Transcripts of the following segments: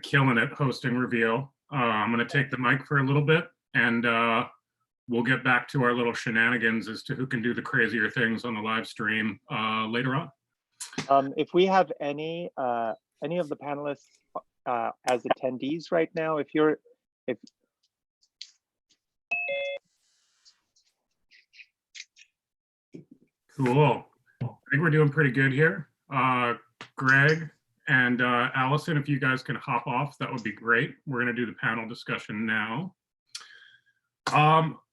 killing it hosting reveal. I'm going to take the mic for a little bit, and we'll get back to our little shenanigans as to who can do the crazier things on the live stream later on. If we have any of the panelists as attendees right now, Cool. I think we're doing pretty good here. Greg and Allison, if you guys can hop off, that would be great. We're going to do the panel discussion now.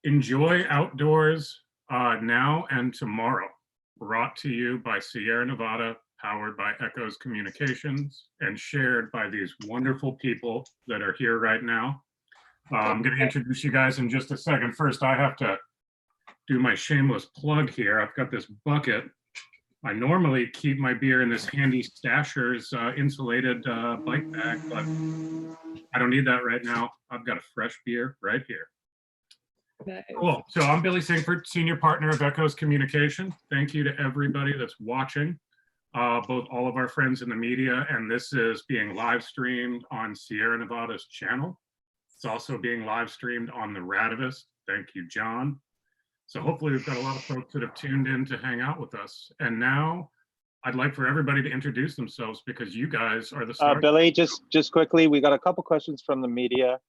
Enjoy outdoors now and tomorrow. Brought to you by Sierra Nevada, powered by Echoes Communications, and shared by these wonderful people that are here right now. I'm going to introduce you guys in just a second. First, I have to do my shameless plug here. I've got this bucket. I normally keep my beer in this handy Stasher's insulated bike bag, but I don't need that right now. I've got a fresh beer right here. Nice. Cool. So I'm Billy Sinkford, Senior Partner of Echoes Communication. Thank you to everybody that's watching, both all of our friends in the media, and this is being live streamed on Sierra Nevada's channel. It's also being live streamed on the Radivist. Thank you, John. So hopefully we've got a lot of folks that have tuned in to hang out with us. And now I'd like for everybody to introduce themselves because you guys are the stars. Billy, just quickly, we got a couple questions from the media.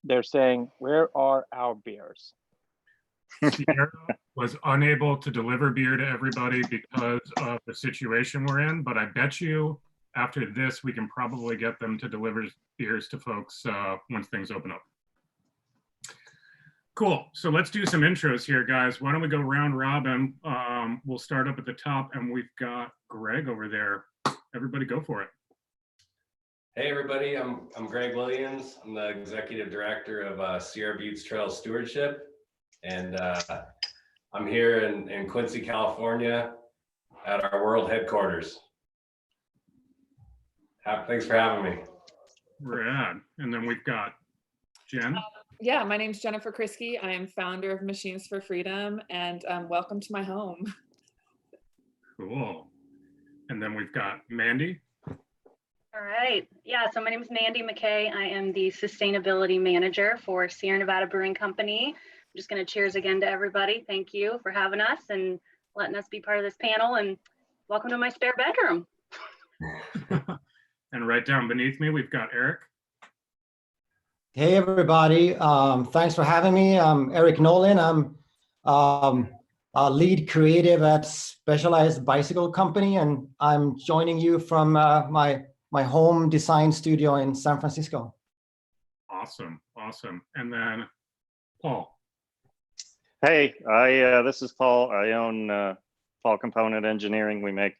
They're saying, where are our beers? Sierra was unable to deliver beer to everybody because of the situation we're in, but I bet you after this, we can probably get them to deliver beers to folks once things open up. Cool. So let's do some intros here, guys. Why don't we go round robin? We'll start up at the top, and we've got Greg over there. Everybody go for it. Hey, everybody. I'm Greg Williams. I'm the Executive Director of Sierra Buttes Trail Stewardship. And I'm here in Quincy, California at our world headquarters. Thanks for having me. Rad. And then we've got Jen. Yeah, my name's Jennifer Kriske. I am founder of Machines for Freedom, and welcome to my home. Cool. And then we've got Mandi. All right. Yeah, so my name is Mandi McKay. I am the Sustainability Manager for Sierra Nevada Brewing Company. I'm just going to cheers again to everybody. Thank you for having us and letting us be part of this panel, and welcome to my spare bedroom. And right down beneath me, we've got Erik. Hey, everybody. Thanks for having me. I'm Erik Nohlin. I'm a lead creative at Specialized Bicycle Company, and I'm joining you from my home design studio in San Francisco. Awesome. Awesome. And then Paul. Hey, this is Paul. I own Paul Component Engineering. We make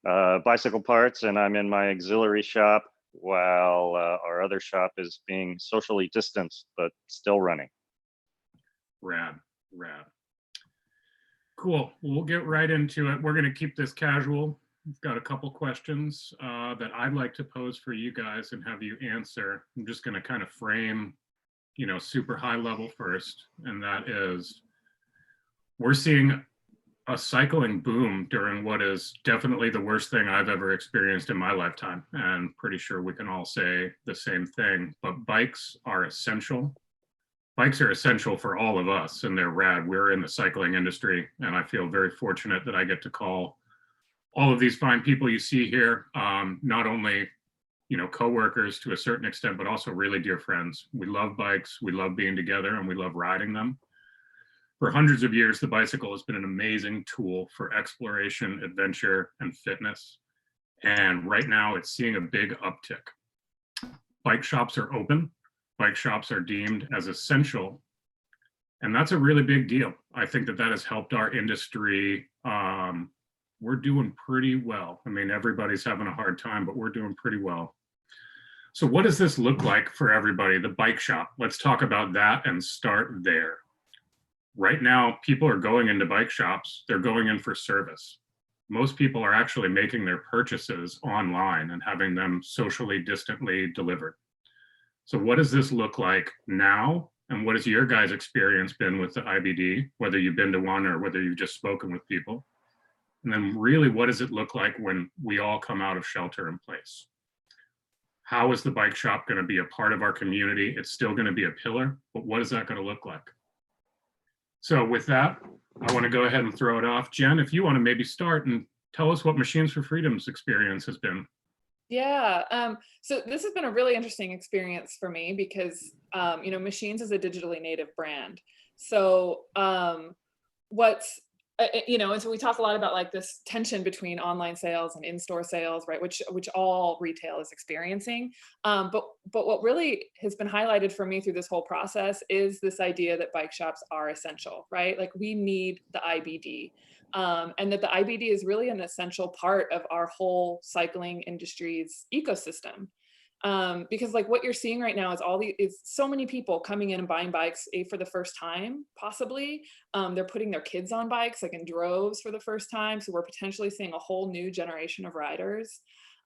bicycle parts, and I'm in my auxiliary shop while our other shop is being socially distanced, but still running. Rad, rad. Cool, we'll get right into it. We're gonna keep this casual. We've got a couple questions that I'd like to pose for you guys and have you answer. I'm just gonna kind of frame, super high level first, and that is, we're seeing a cycling boom during what is definitely the worst thing I've ever experienced in my lifetime. And pretty sure we can all say the same thing, but bikes are essential. Bikes are essential for all of us, and they're rad. We're in the cycling industry, and I feel very fortunate that I get to call all of these fine people you see here, not only coworkers to a certain extent, but also really dear friends. We love bikes, we love being together, and we love riding them. For hundreds of years, the bicycle has been an amazing tool for exploration, adventure, and fitness. And right now it's seeing a big uptick. Bike shops are open. Bike shops are deemed as essential. And that's a really big deal. I think that has helped our industry. We're doing pretty well. I mean, everybody's having a hard time, but we're doing pretty well. So what does this look like for everybody? The bike shop, let's talk about that and start there. Right now, people are going into bike shops, they're going in for service. Most people are actually making their purchases online and having them socially distantly delivered. So what does this look like now? And what has your guys' experience been with the IBD, whether you've been to one or whether you've just spoken with people? And then really, what does it look like when we all come out of shelter in place? How is the bike shop going to be a part of our community? It's still going to be a pillar, but what is that going to look like? So with that, I want to go ahead and throw it off. Jen, if you want to maybe start and tell us what Machines for Freedom's experience has been. Yeah, so this has been a really interesting experience for me because, you know, Machines is a digitally native brand. So you know, and so we talk a lot about like this tension between online sales and in-store sales, right? Which all retail is experiencing. But what really has been highlighted for me through this whole process is this idea that bike shops are essential, right? Like we need the IBD. And that the IBD is really an essential part of our whole cycling industry's ecosystem. Because like what you're seeing right now is so many people coming in and buying bikes for the first time, possibly. They're putting their kids on bikes like in droves for the first time. So we're potentially seeing a whole new generation of riders.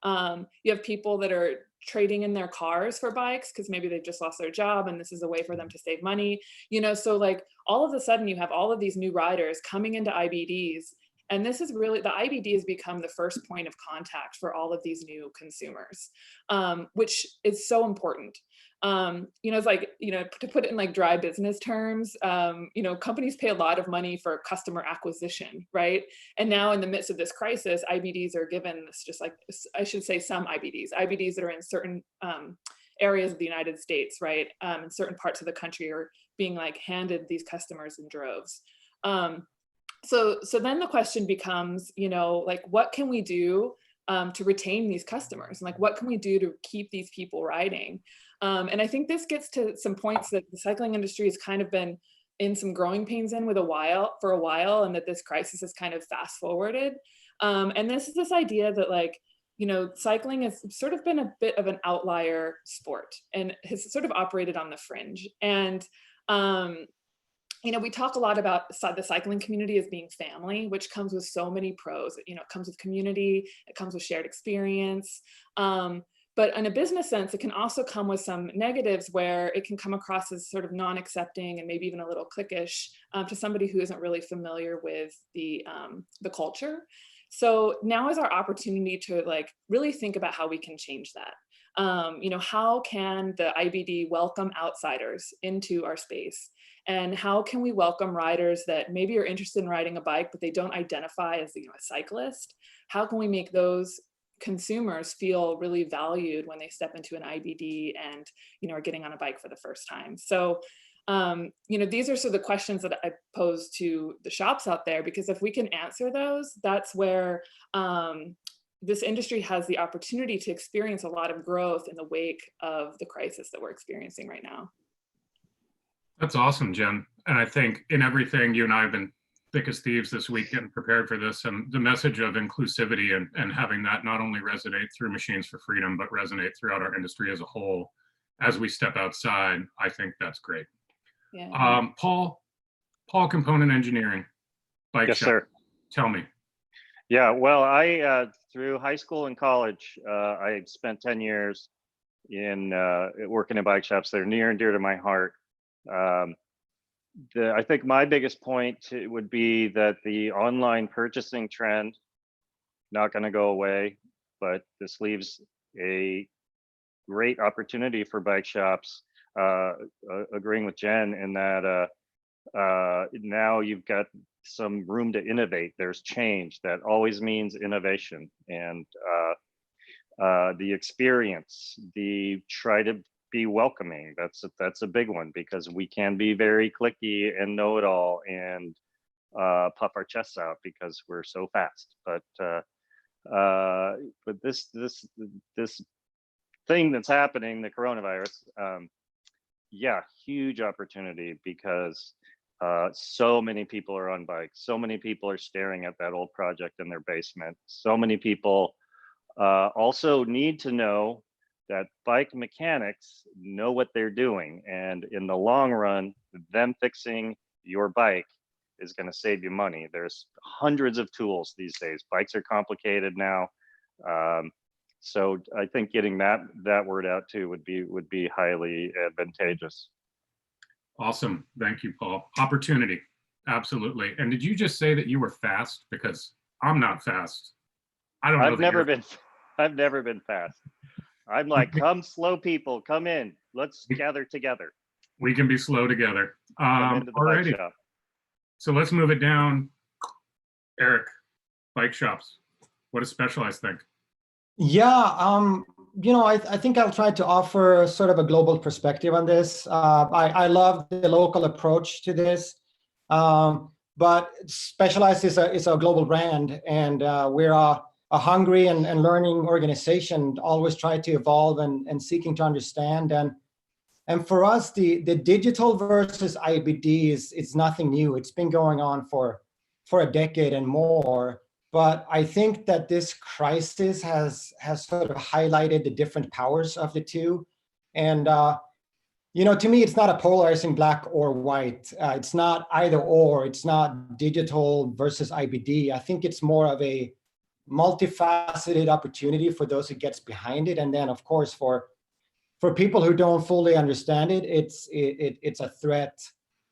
You have people that are trading in their cars for bikes because maybe they've just lost their job and this is a way for them to save money. You know, so like all of a sudden you have all of these new riders coming into IBDs. And this is really, the IBD has become the first point of contact for all of these new consumers, which is so important. You know, it's like, you know, to put it in like dry business terms, you know, companies pay a lot of money for customer acquisition, right? And now in the midst of this crisis, IBDs are given this, just like, I should say some IBDs that are in certain areas of the United States, right? In certain parts of the country are being like handed these customers in droves. So then the question becomes, you know, like, what can we do to retain these customers? And like, what can we do to keep these people riding? And I think this gets to some points that the cycling industry has kind of been in some growing pains in for a while, and that this crisis has kind of fast forwarded. And this is this idea that like, you know, cycling has sort of been a bit of an outlier sport and has sort of operated on the fringe. And you know, we talk a lot about the cycling community as being family, which comes with so many pros. You know, it comes with community, it comes with shared experience. But in a business sense, it can also come with some negatives where it can come across as sort of non-accepting and maybe even a little cliquish to somebody who isn't really familiar with the culture. So now is our opportunity to like really think about how we can change that. You know, how can the IBD welcome outsiders into our space? And how can we welcome riders that maybe are interested in riding a bike, but they don't identify as, you know, a cyclist? How can we make those consumers feel really valued when they step into an IBD and, you know, are getting on a bike for the first time? So, you know, these are sort of the questions that I pose to the shops out there, because if we can answer those, that's where this industry has the opportunity to experience a lot of growth in the wake of the crisis that we're experiencing right now. That's awesome, Jen. And I think in everything, you and I have been thick as thieves this week getting prepared for this, and the message of inclusivity and having that not only resonate through Machines for Freedom, but resonate throughout our industry as a whole as we step outside. I think that's great. Yeah. Paul, Component Engineering, bike Yes, shop. sir. Tell me. Yeah, well, I through high school and college, I spent 10 years in working in bike shops. They're near and dear to my heart. I think my biggest point would be that the online purchasing trend not going to go away, but this leaves a great opportunity for bike shops. Agreeing with Jen in that now you've got some room to innovate. There's change that always means innovation, and the experience, the try to be welcoming. That's a big one, because we can be very cliquey and know it all and puff our chests out because we're so fast. But this thing that's happening, the coronavirus, yeah, huge opportunity, because so many people are on bikes. So many people are staring at that old project in their basement. So many people also need to know that bike mechanics know what they're doing. And in the long run, them fixing your bike is going to save you money. There's hundreds of tools these days. Bikes are complicated now. So I think getting that word out too would be highly advantageous. Awesome. Thank you, Paul. Opportunity. Absolutely. And did you just say that you were fast? Because I'm not fast. I don't know. I've never been fast. I'm like, come slow people, come in. Let's gather together. We can be slow together. Come into the bike Alrighty. shop. So let's move it down. Erik, bike shops. What does Specialized think? Yeah, I think I'll try to offer sort of a global perspective on this. I love the local approach to this, but Specialized is a global brand, and we're a hungry and learning organization, always try to evolve and seeking to understand. And for us, the digital versus IBD is nothing new. It's been going on for a decade and more. But I think that this crisis has sort of highlighted the different powers of the two. And, to me, it's not a polarizing black or white. It's not either or. It's not digital versus IBD. I think it's more of a multifaceted opportunity for those who gets behind it. And then, of course, for people who don't fully understand it, it's a threat.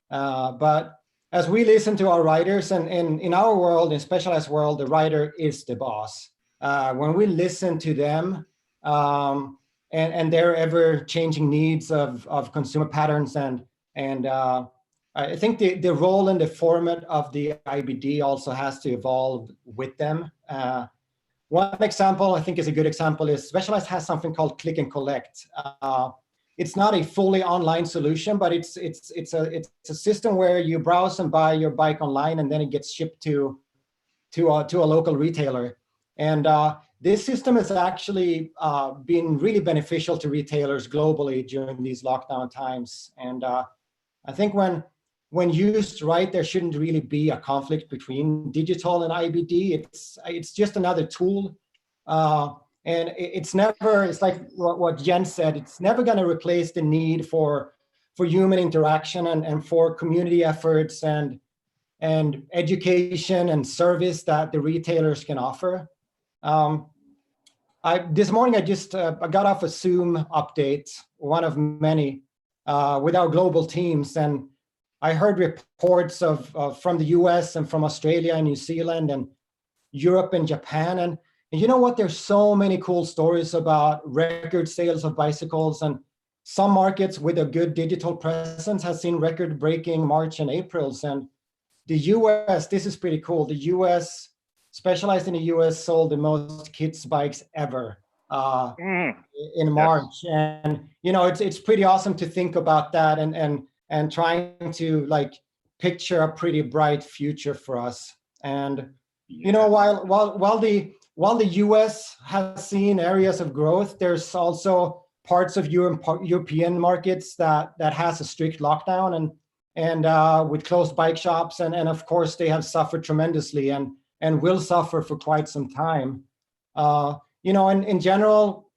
But as we listen to our writers, and in our world, in Specialized world, the writer is the boss. When we listen to them and their ever-changing needs of consumer patterns, and I think the role and the format of the IBD also has to evolve with them. One example I think is a good example is Specialized has something called click and collect. It's not a fully online solution, but it's a system where you browse and buy your bike online, and then it gets shipped to a local retailer. And this system has actually been really beneficial to retailers globally during these lockdown times. And I think when used right, there shouldn't really be a conflict between digital and IBD. It's just another tool. And it's like what Jenn said, it's never going to replace the need for human interaction and for community efforts and education and service that the retailers can offer. This morning, I just I got off a Zoom update, one of many, with our global teams. And I heard reports from the US and from Australia and New Zealand and Europe and Japan. And you know what? There's so many cool stories about record sales of bicycles, and some markets with a good digital presence has seen record-breaking March and Aprils. And the US, this is pretty cool. The US, Specialized in the US, sold the most kids bikes ever in March. And it's pretty awesome to think about that and trying to like picture a pretty bright future for us. And while the US has seen areas of growth, there's also parts of European markets that has a strict lockdown and with closed bike shops, and of course they have suffered tremendously and will suffer for quite some time. In general,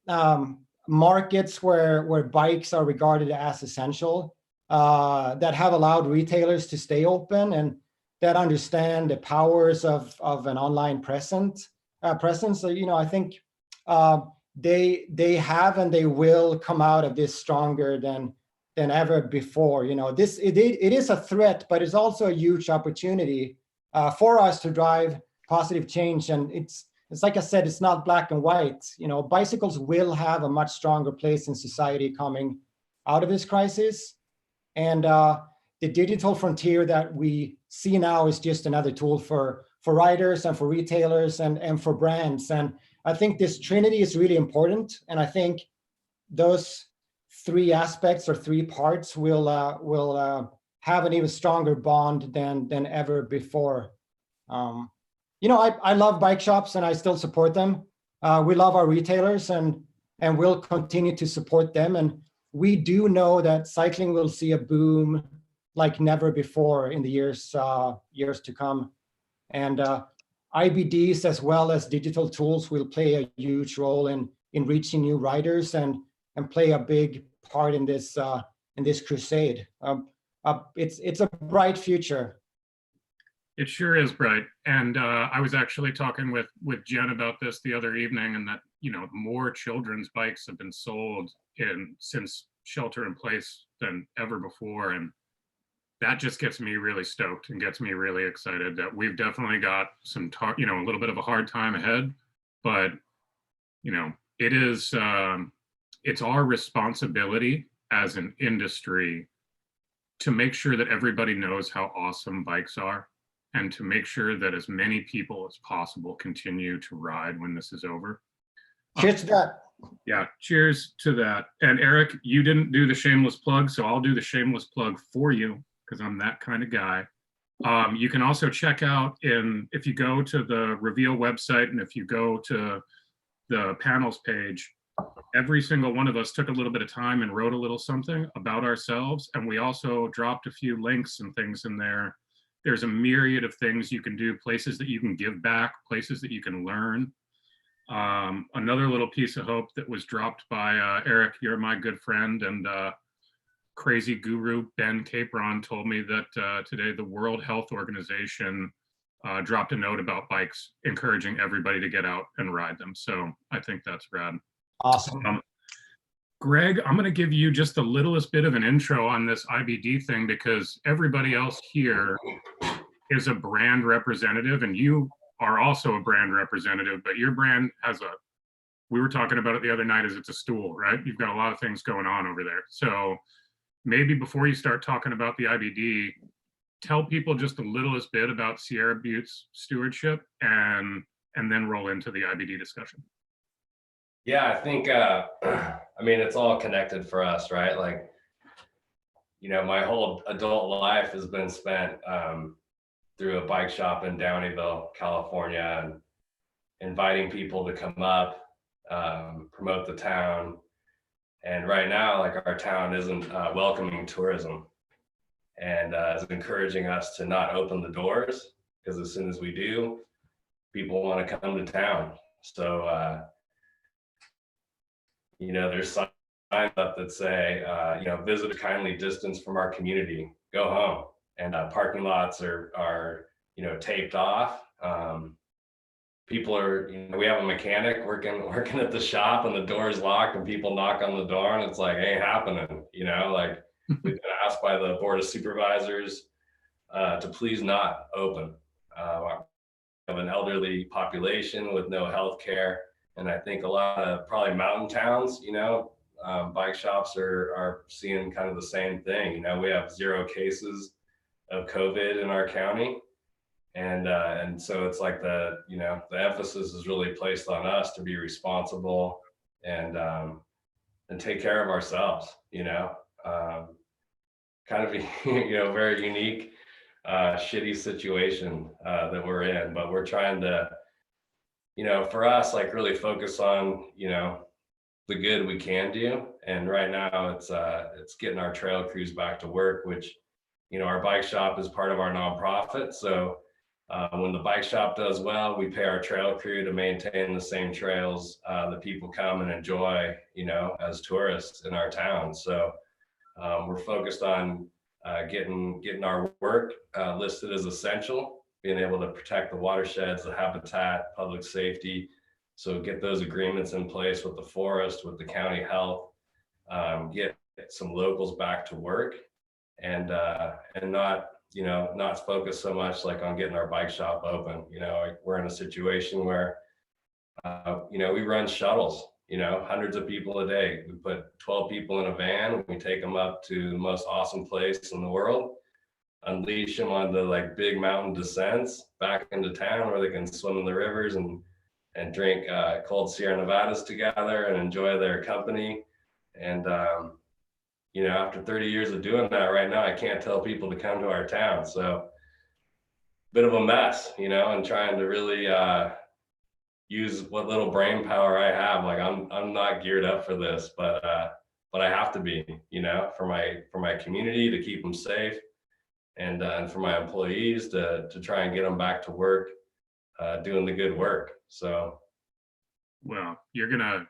markets where bikes are regarded as essential, that have allowed retailers to stay open and that understand the powers of an online presence. So, I think they have and they will come out of this stronger than ever before. It is a threat, but it's also a huge opportunity for us to drive positive change. And it's like I said, it's not black and white. Bicycles will have a much stronger place in society coming out of this crisis. And the digital frontier that we see now is just another tool for riders and for retailers and for brands. And I think this trinity is really important. And I think those three aspects or three parts will have an even stronger bond than ever before. I love bike shops and I still support them. We love our retailers and we'll continue to support them. And we do know that cycling will see a boom like never before in the years to come. And IBDs as well as digital tools will play a huge role in reaching new riders and play a big part in this crusade. It's a bright future. It sure is bright. And I was actually talking with Jenn about this the other evening, and that more children's bikes have been sold since shelter in place than ever before, and that just gets me really stoked and gets me really excited that we've definitely got some a little bit of a hard time ahead, but it is it's our responsibility as an industry to make sure that everybody knows how awesome bikes are, and to make sure that as many people as possible continue to ride when this is over. Cheers to that. Yeah, cheers to that. And Erik, you didn't do the shameless plug, so I'll do the shameless plug for you because I'm that kind of guy. You can also check out if you go to the Reveal website and if you go to the panels page, every single one of us took a little bit of time and wrote a little something about ourselves. And we also dropped a few links and things in there. There's a myriad of things you can do, places that you can give back, places that you can learn. Another little piece of hope that was dropped by Erik, you're my good friend, and crazy guru Ben Capron told me that today the World Health Organization dropped a note about bikes, encouraging everybody to get out and ride them. So I think that's rad. Awesome. Greg, I'm going to give you just the littlest bit of an intro on this IBD thing because everybody else here is a brand representative, and you are also a brand representative, but your brand has we were talking about it the other night, as it's a stool, right? You've got a lot of things going on over there. So maybe before you start talking about the IBD, tell people just the littlest bit about Sierra Butte's stewardship and then roll into the IBD discussion. Yeah, I think, I mean, it's all connected for us, right? Like, you know, my whole adult life has been spent through a bike shop in Downeyville, California, and inviting people to come up, promote the town. And right now, like, our town isn't welcoming tourism and is encouraging us to not open the doors, because as soon as we do, people want to come to town. So, you know, there's signs up that say, you know, visit a kindly distance from our community, go home. And parking lots are, you know, taped off. People are, you know, we have a mechanic working at the shop and the door is locked and people knock on the door and it's like, ain't happening, you know, like we've been asked by the board of supervisors to please not open. We have an elderly population with no health care. And I think a lot of probably mountain towns, you know, bike shops are seeing kind of the same thing. You know, we have 0 cases of COVID in our county. And so it's like you know, the emphasis is really placed on us to be responsible and take care of ourselves, you know, kind of, you know, very unique, shitty situation that we're in, but we're trying to, you know, for us, like really focus on, you know, the good we can do. And right now it's getting our trail crews back to work, which, you know, our bike shop is part of our nonprofit. So when the bike shop does well, we pay our trail crew to maintain the same trails that people come and enjoy, you know, as tourists in our town. So we're focused on getting our work listed as essential, being able to protect the watersheds, the habitat, public safety. So get those agreements in place with the forest, with the county health, get some locals back to work, and not, you know, not focus so much like on getting our bike shop open. You know, like we're in a situation where, you know, we run shuttles, you know, hundreds of people a day. We put 12 people in a van, we take them up to the most awesome place in the world, unleash them on the like big mountain descents back into town where they can swim in the rivers and drink cold Sierra Nevadas together and enjoy their company. And, you know, after 30 years of doing that right now, I can't tell people to come to our town. So bit of a mess, you know, and trying to really use what little brain power I have. Like I'm not geared up for this, but I have to be, you know, for my community, to keep them safe, and for my employees to try and get them back to work, doing the good work. So. Well, you're gonna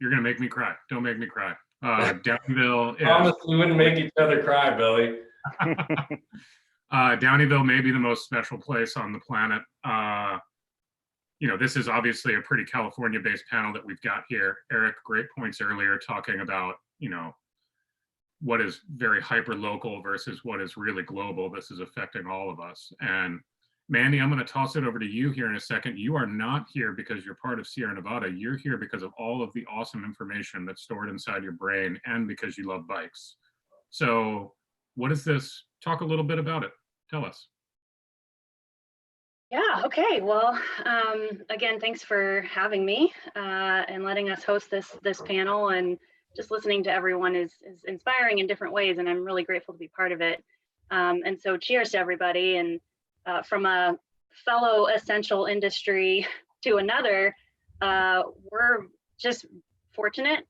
make me cry. Don't make me cry. Downeyville. Promise we wouldn't make each other cry, Billy. Downeyville may be the most special place on the planet. You know, this is obviously a pretty California-based panel that we've got here. Erik, great points earlier talking about, you know, what is very hyper-local versus what is really global. This is affecting all of us. And Mandi, I'm going to toss it over to you here in a second. You are not here because you're part of Sierra Nevada. You're here because of all of the awesome information that's stored inside your brain and because you love bikes. So what is this? Talk a little bit about it. Tell us. Yeah, okay. Well, again, thanks for having me and letting us host this panel, and just listening to everyone is inspiring in different ways, and I'm really grateful to be part of it. And so cheers to everybody. And from a fellow essential industry to another, we're just fortunate.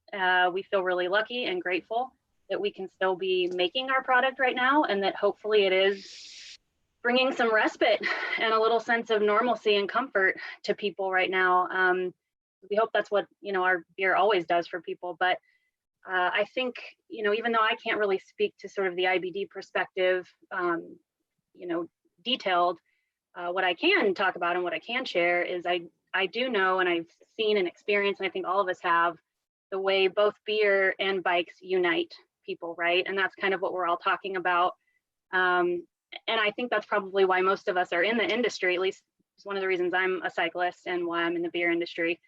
We feel really lucky and grateful that we can still be making our product right now, and that hopefully it is bringing some respite and a little sense of normalcy and comfort to people right now. We hope that's what, our beer always does for people. But I think, even though I can't really speak to sort of the IBD perspective, detailed, what I can talk about and what I can share is I do know, and I've seen and experienced, and I think all of us have, the way both beer and bikes unite people, right? And that's kind of what we're all talking about. And I think that's probably why most of us are in the industry. At least it's one of the reasons I'm a cyclist and why I'm in the beer industry.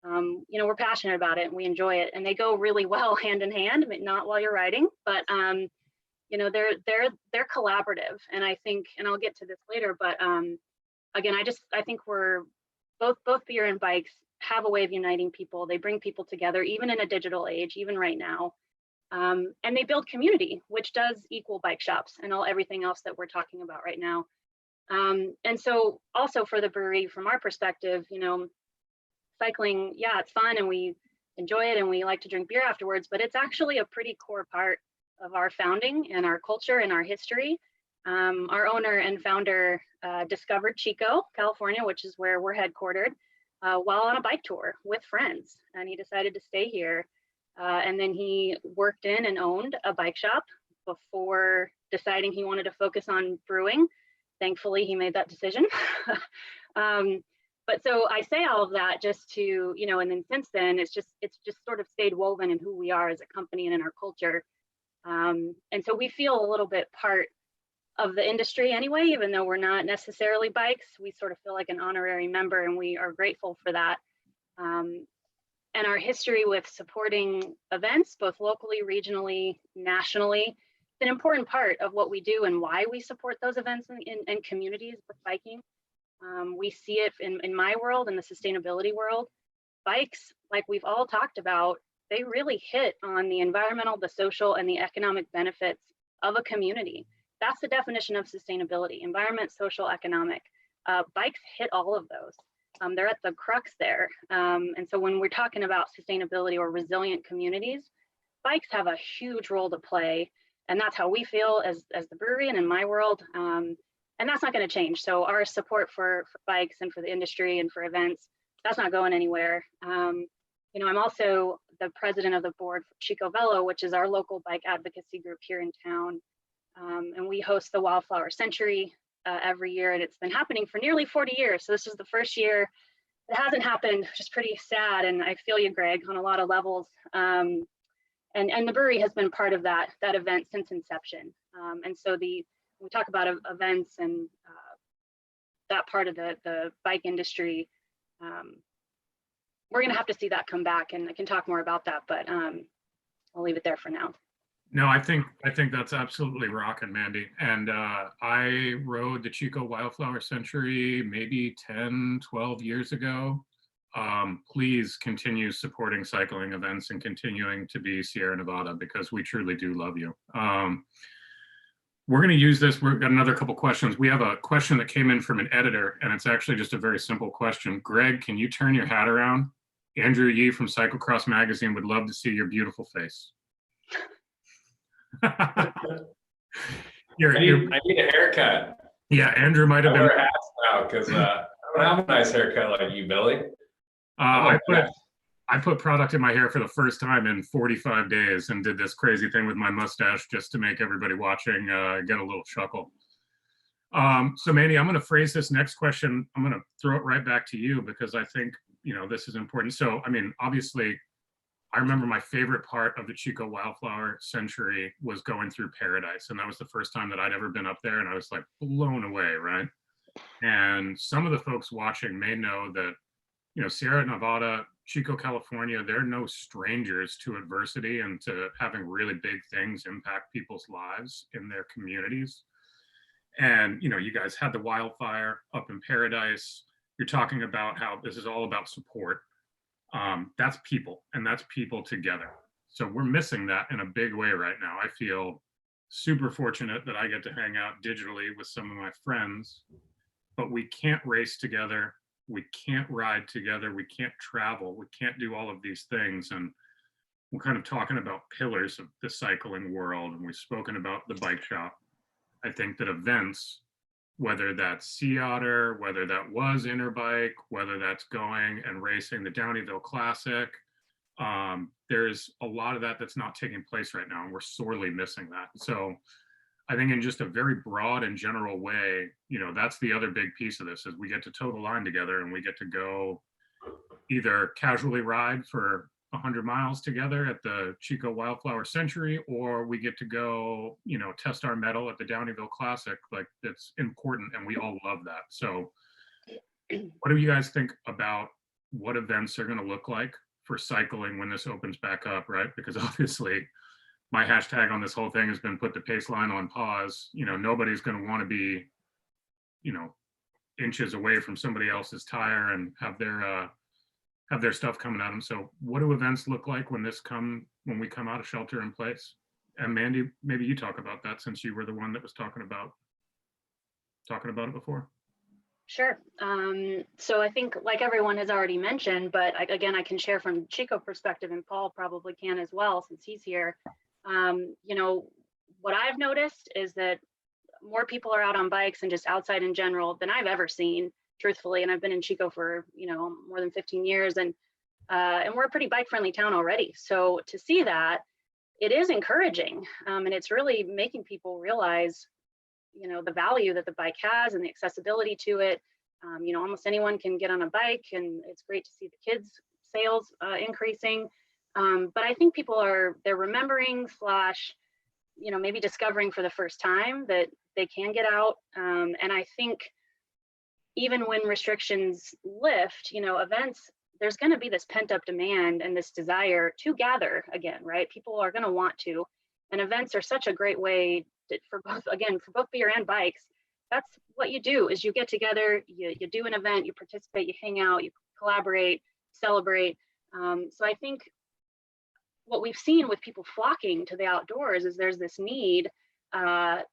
We're passionate about it and we enjoy it, and they go really well hand in hand, but not while you're riding, but they're collaborative. And I think, and I'll get to this later, but again, I think we're both beer and bikes have a way of uniting people. They bring people together, even in a digital age, even right now. And they build community, which does equal bike shops and everything else that we're talking about right now. And so also for the brewery, from our perspective, cycling, yeah, it's fun and we enjoy it and we like to drink beer afterwards, but it's actually a pretty core part of our founding and our culture and our history. Our owner and founder discovered Chico, California, which is where we're headquartered, while on a bike tour with friends, and he decided to stay here. And then he worked in and owned a bike shop before deciding he wanted to focus on brewing. Thankfully, he made that decision. But so I say all of that just to, and then since then, it's just sort of stayed woven in who we are as a company and in our culture. And so we feel a little bit part of the industry anyway, even though we're not necessarily bikes. We sort of feel like an honorary member, and we are grateful for that. And our history with supporting events, both locally, regionally, nationally, it's an important part of what we do and why we support those events and communities with biking. We see it in my world, in the sustainability world. Bikes, like we've all talked about, they really hit on the environmental, the social, and the economic benefits of a community. That's the definition of sustainability: environment, social, economic. Bikes hit all of those. They're at the crux there. And so when we're talking about sustainability or resilient communities, bikes have a huge role to play. And that's how we feel as the brewery and in my world. And that's not going to change. So our support for bikes and for the industry and for events, that's not going anywhere. I'm also the president of the board for Chico Velo, which is our local bike advocacy group here in town. And we host the Wildflower Century every year, and it's been happening for nearly 40 years. So this is the first year it hasn't happened, which is pretty sad. And I feel you, Greg, on a lot of levels. And the brewery has been part of that event since inception. And so we talk about events and that part of the bike industry. We're going to have to see that come back, and I can talk more about that, but I'll leave it there for now. No, I think that's absolutely rocking, Mandi. And I rode the Chico Wildflower Century maybe 10, 12 years ago. Please continue supporting cycling events and continuing to be Sierra Nevada, because we truly do love you. We're going to use this. We've got another couple questions. We have a question that came in from an editor, and it's actually just a very simple question. Greg, can you turn your hat around? Andrew Yee from Cyclocross Magazine would love to see your beautiful face. I need a haircut. Yeah, Andrew might have been. I wear hats now because I don't have a nice haircut like you, Billy. I put product in my hair for the first time in 45 days and did this crazy thing with my mustache just to make everybody watching get a little chuckle. So Mandi, I'm going to phrase this next question. I'm going to throw it right back to you because I think, this is important. So, I mean, obviously, I remember my favorite part of the Chico Wildflower Century was going through Paradise. And that was the first time that I'd ever been up there. And I was like blown away, right? And some of the folks watching may know that, you know, Sierra Nevada, Chico, California, they're no strangers to adversity and to having really big things impact people's lives in their communities. And, you know, you guys had the wildfire up in Paradise. You're talking about how this is all about support. That's people, and that's people together. So we're missing that in a big way right now. I feel super fortunate that I get to hang out digitally with some of my friends, but we can't race together. We can't ride together. We can't travel. We can't do all of these things. And we're kind of talking about pillars of the cycling world, and we've spoken about the bike shop. I think that events, whether that's Sea Otter, whether that was Interbike, whether that's going and racing the Downeyville Classic, there's a lot of that that's not taking place right now, and we're sorely missing that. So I think in just a very broad and general way, you know, that's the other big piece of this, is we get to toe the line together, and we get to go either casually ride for 100 miles together at the Chico Wildflower Century, or we get to go, you know, test our mettle at the Downeyville Classic. Like, that's important, and we all love that. So what do you guys think about what events are going to look like for cycling when this opens back up, right? Because obviously my hashtag on this whole thing has been put the pace line on pause. You know, nobody's going to want to be, you know, inches away from somebody else's tire and have their stuff coming at them. So what do events look like when we come out of shelter in place? And Mandi, maybe you talk about that, since you were the one that was talking about it before. Sure. So I think, like everyone has already mentioned, but again, I can share from Chico perspective, and Paul probably can as well, since he's here. You know, what I've noticed is that more people are out on bikes and just outside in general than I've ever seen, truthfully. And I've been in Chico for, you know, more than 15 years, and we're a pretty bike friendly town already. So to see that, it is encouraging, and it's really making people realize, you know, the value that the bike has and the accessibility to it. You know, almost anyone can get on a bike, and it's great to see the kids' sales increasing. But I think people they're remembering / you know, maybe discovering for the first time that they can get out. And I think even when restrictions lift, you know, events, there's going to be this pent up demand and this desire to gather again, right? People are going to want to, and events are such a great way for both beer and bikes. That's what you do, is you get together, you do an event, you participate, you hang out, you collaborate, celebrate. So I think what we've seen with people flocking to the outdoors is there's this need that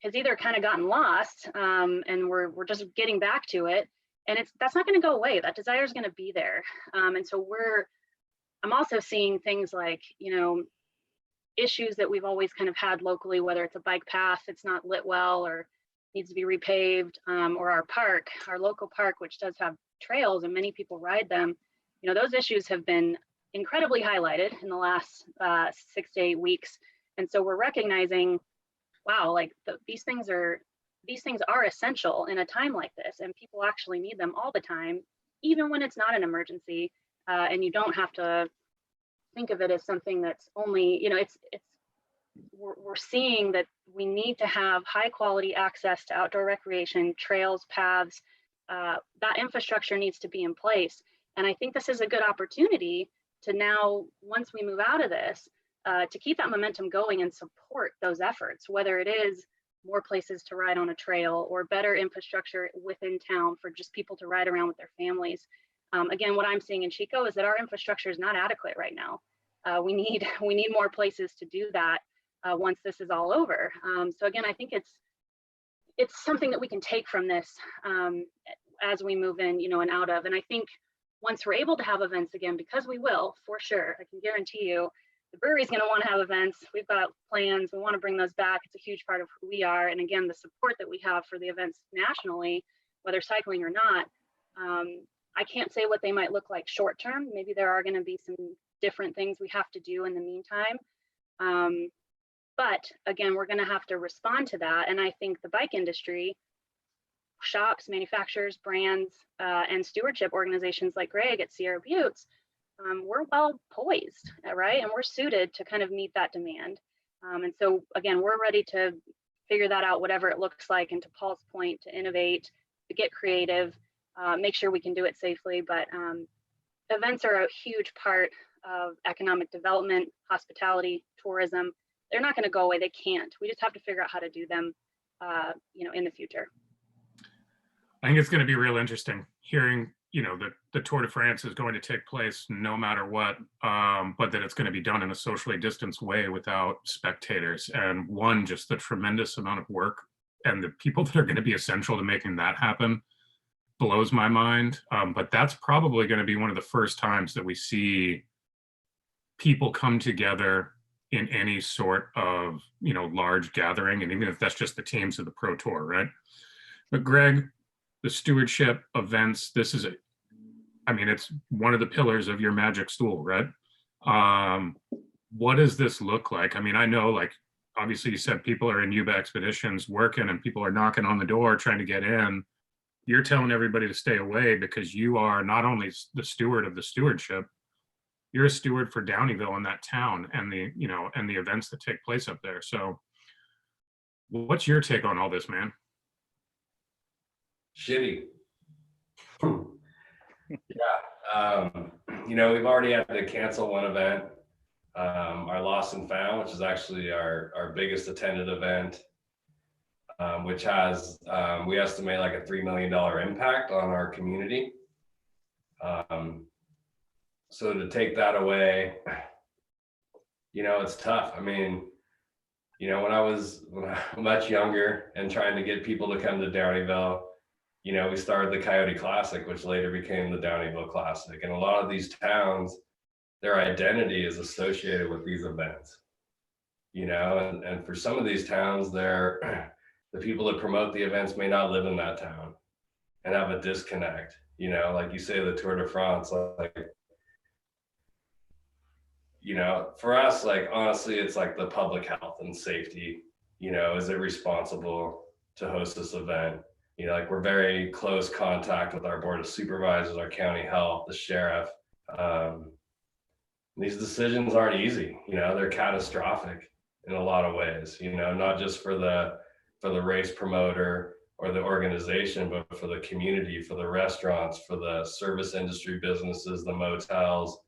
has either kind of gotten lost, and we're just getting back to it, and that's not going to go away. That desire is going to be there. And so I'm also seeing things like, you know, issues that we've always kind of had locally, whether it's a bike path that's not lit well or needs to be repaved, or our local park, which does have trails and many people ride them. You know, those issues have been incredibly highlighted in the last 6 to 8 weeks. And so we're recognizing, wow, like these things are essential in a time like this, and people actually need them all the time, even when it's not an emergency. And you don't have to think of it as something that's only, you know, we're seeing that we need to have high quality access to outdoor recreation, trails, paths. That infrastructure needs to be in place. And I think this is a good opportunity to now, once we move out of this, to keep that momentum going and support those efforts, whether it is more places to ride on a trail or better infrastructure within town for just people to ride around with their families. Again, what I'm seeing in Chico is that our infrastructure is not adequate right now. We need more places to do that once this is all over. So again, I think it's something that we can take from this as we move in, you know, and out of. And I think once we're able to have events again, because we will, for sure, I can guarantee you, the brewery's going to want to have events. We've got plans. We want to bring those back. It's a huge part of who we are. And again, the support that we have for the events nationally, whether cycling or not, I can't say what they might look like short term. Maybe there are going to be some different things we have to do in the meantime. But again, we're going to have to respond to that. And I think the bike industry, shops, manufacturers, brands, and stewardship organizations like Greg at Sierra Buttes, we're well poised, right? And we're suited to kind of meet that demand. And so again, we're ready to figure that out, whatever it looks like. And to Paul's point, to innovate get creative, make sure we can do it safely. But events are a huge part of economic development, hospitality, tourism. They're not going to go away. They can't. We just have to figure out how to do them, in the future. I think it's going to be real interesting hearing, that the Tour de France is going to take place no matter what, but that it's going to be done in a socially distanced way without spectators. And one, just the tremendous amount of work and the people that are going to be essential to making that happen blows my mind. But that's probably going to be one of the first times that we see people come together in any sort of, large gathering. And even if that's just the teams of the Pro Tour, right? But Greg, the stewardship events, it's one of the pillars of your magic stool, right? What does this look like? I know, like, obviously you said people are in Yuba Expeditions working and people are knocking on the door trying to get in. You're telling everybody to stay away because you are not only the steward of the stewardship, you're a steward for Downeyville and that town and the events that take place up there. So what's your take on all this, man? Shitty. Yeah. We've already had to cancel one event, our Lost and Found, which is actually our biggest attended event, which has, we estimate like a $3 million impact on our community. So to take that away, it's tough. When I was much younger and trying to get people to come to Downeyville, we started the Coyote Classic, which later became the Downeyville Classic. And a lot of these towns, their identity is associated with these events, and for some of these towns, the people that promote the events may not live in that town and have a disconnect, like you say, the Tour de France, for us, like, honestly, it's like the public health and safety, is it responsible to host this event? We're very close contact with our board of supervisors, our county health, the sheriff. These decisions aren't easy, they're catastrophic in a lot of ways, not just for the race promoter or the organization, but for the community, for the restaurants, for the service industry businesses, the motels,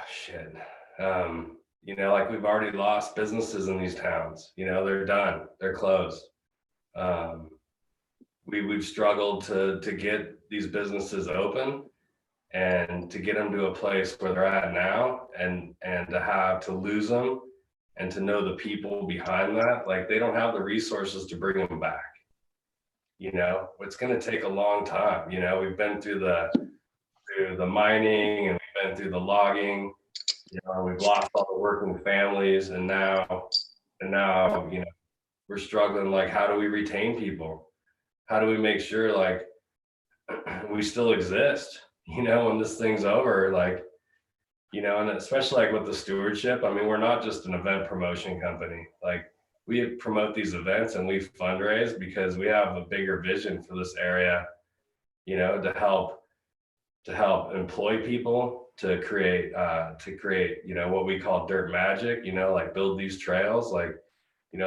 shit. Like, we've already lost businesses in these towns, they're done, they're closed. We've struggled to get these businesses open and to get them to a place where they're at now, and to lose them and to know the people behind that, like, they don't have the resources to bring them back. It's going to take a long time. We've been through the mining, and we've been through the logging. We've lost all the working families, and now, we're struggling. Like, how do we retain people? How do we make sure, like, we still exist, when this thing's over, like, and especially like with the stewardship, we're not just an event promotion company. Like, we promote these events and we fundraise because we have a bigger vision for this area, to help employ people, to create, what we call dirt magic, like build these trails. Like,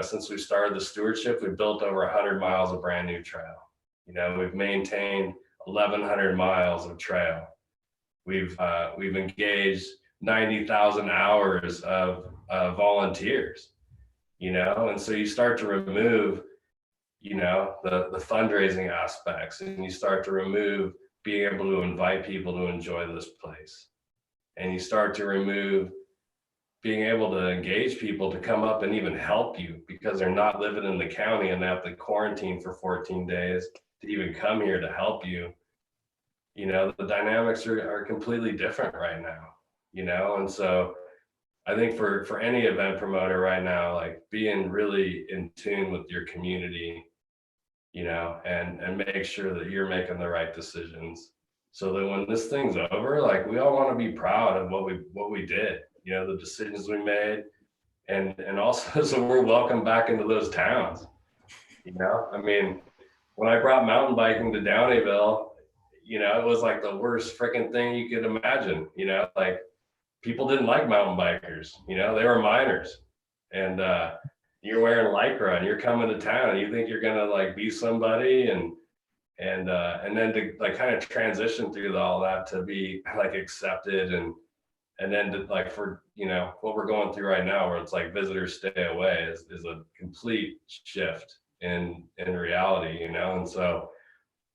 since we started the stewardship, we've built over 100 miles of brand new trail. We've maintained 1,100 miles of trail. We've engaged 90,000 hours of volunteers, and so you start to remove, the fundraising aspects, and you start to remove being able to invite people to enjoy this place. And you start to remove being able to engage people to come up and even help you because they're not living in the county and they have to quarantine for 14 days to even come here to help you. The dynamics are completely different right now, and so I think for any event promoter right now, like, being really in tune with your community, and make sure that you're making the right decisions so that when this thing's over, like, we all want to be proud of what we did, the decisions we made, and also so we're welcome back into those towns. When I brought mountain biking to Downeyville, it was like the worst freaking thing you could imagine. Like, people didn't like mountain bikers, they were miners. And you're wearing Lycra and you're coming to town and you think you're gonna like be somebody, and then to like kind of transition through all that to be like accepted, and then to, like, for, you know, what we're going through right now where it's like visitors stay away is a complete shift in reality, you know. And so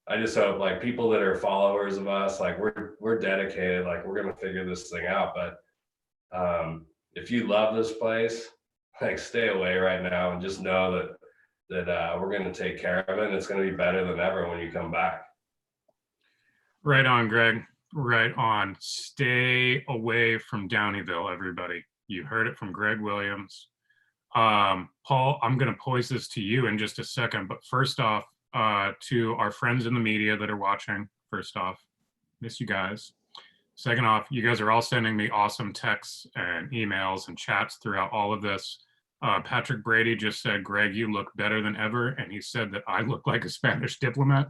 I just hope like people that are followers of us, like we're dedicated, like we're gonna figure this thing out. But if you love this place, like stay away right now and just know that we're gonna take care of it, and it's gonna be better than ever when you come back. Right on, Greg. Right on. Stay away from Downeyville, everybody. You heard it from Greg Williams. Paul, I'm going to pose this to you in just a second, but first off, to our friends in the media that are watching, first off, miss you guys. Second off, you guys are all sending me awesome texts and emails and chats throughout all of this. Patrick Brady just said, Greg, you look better than ever. And he said that I look like a Spanish diplomat.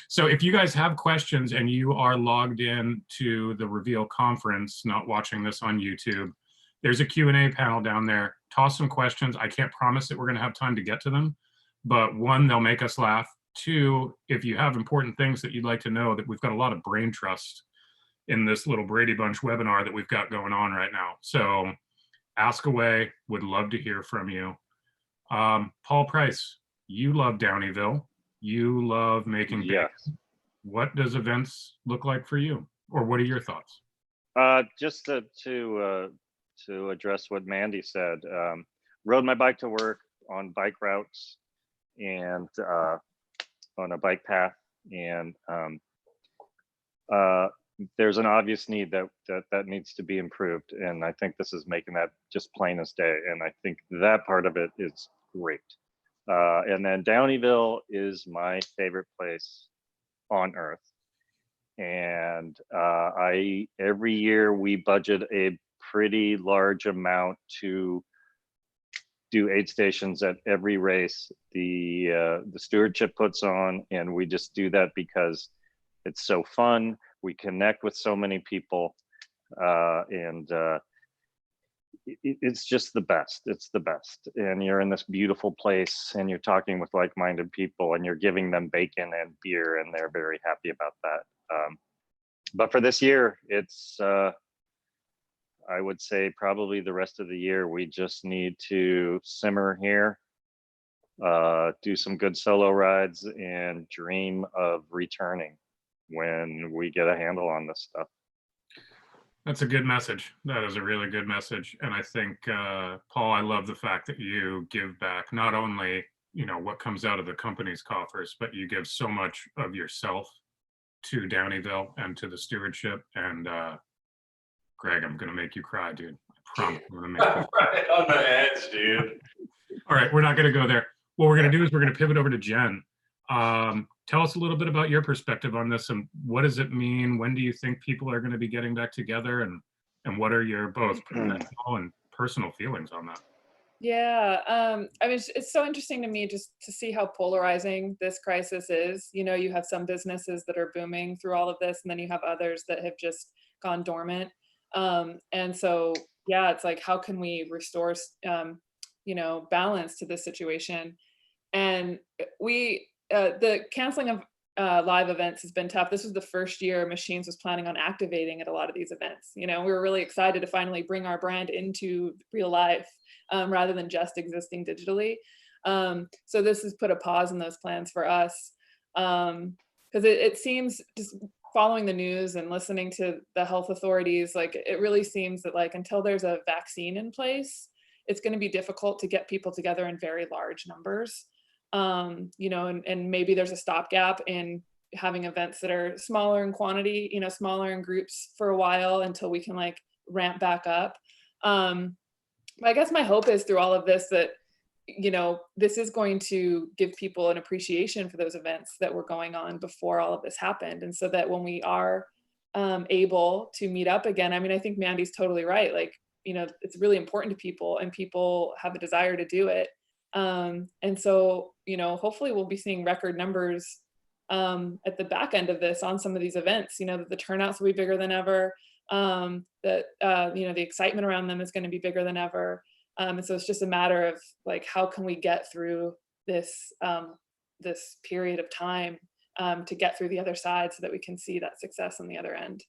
So if you guys have questions and you are logged in to the Reveal conference, not watching this on YouTube, there's a Q&A panel down there. Toss some questions. I can't promise that we're going to have time to get to them, but one, they'll make us laugh. Two, if you have important things that you'd like to know, that we've got a lot of brain trust in this little Brady Bunch webinar that we've got going on right now. So ask away. Would love to hear from you. Paul Price, you love Downeyville. You love making Yes. bacon. What does events look like for you? Or what are your thoughts? Just to address what Mandi said, rode my bike to work on bike routes and on a bike path, and there's an obvious need that needs to be improved, and I think this is making that just plain as day, and I think that part of it is great. And then Downeyville is my favorite place on earth, and every year we budget a pretty large amount to do aid stations at every race the stewardship puts on, and we just do that because it's so fun. We connect with so many people, and it's just the best. It's the best. And you're in this beautiful place and you're talking with like-minded people and you're giving them bacon and beer, and they're very happy about that. But for this year, it's, I would say probably the rest of the year, we just need to simmer here, do some good solo rides, and dream of returning when we get a handle on this stuff. That's a good message. That is a really good message. And I think, Paul, I love the fact that you give back not only, you know, what comes out of the company's coffers, but you give so much of yourself to Downeyville and to the stewardship. And Greg, I'm going to make you cry, dude. I promise I'm going to make you cry. Right on the edge, dude. All right, we're not going to go there. What we're going to do is we're going to pivot over to Jenn. Tell us a little bit about your perspective on this, and what does it mean? When do you think people are going to be getting back together, and what are your both professional and personal feelings on that? Yeah, I mean, it's so interesting to me just to see how polarizing this crisis is. You know, you have some businesses that are booming through all of this, and then you have others that have just gone dormant. And so, yeah, it's like, how can we restore, you know, balance to this situation? And the canceling of live events has been tough. This was the first year Machines was planning on activating at a lot of these events. You know, we were really excited to finally bring our brand into real life, rather than just existing digitally. So this has put a pause in those plans for us, because it seems, just following the news and listening to the health authorities, like it really seems that like until there's a vaccine in place, it's going to be difficult to get people together in very large numbers. You know, and maybe there's a stopgap in having events that are smaller in quantity, you know, smaller in groups for a while until we can like ramp back up. But I guess my hope is through all of this that, you know, this is going to give people an appreciation for those events that were going on before all of this happened. And so that when we are able to meet up again, I mean, I think Mandi's totally right. Like, you know, it's really important to people and people have a desire to do it. And so, you know, hopefully we'll be seeing record numbers at the back end of this on some of these events, you know, that the turnouts will be bigger than ever, that, you know, the excitement around them is going to be bigger than ever. And so it's just a matter of like, how can we get through this this period of time to get through the other side so that we can see that success on the other end.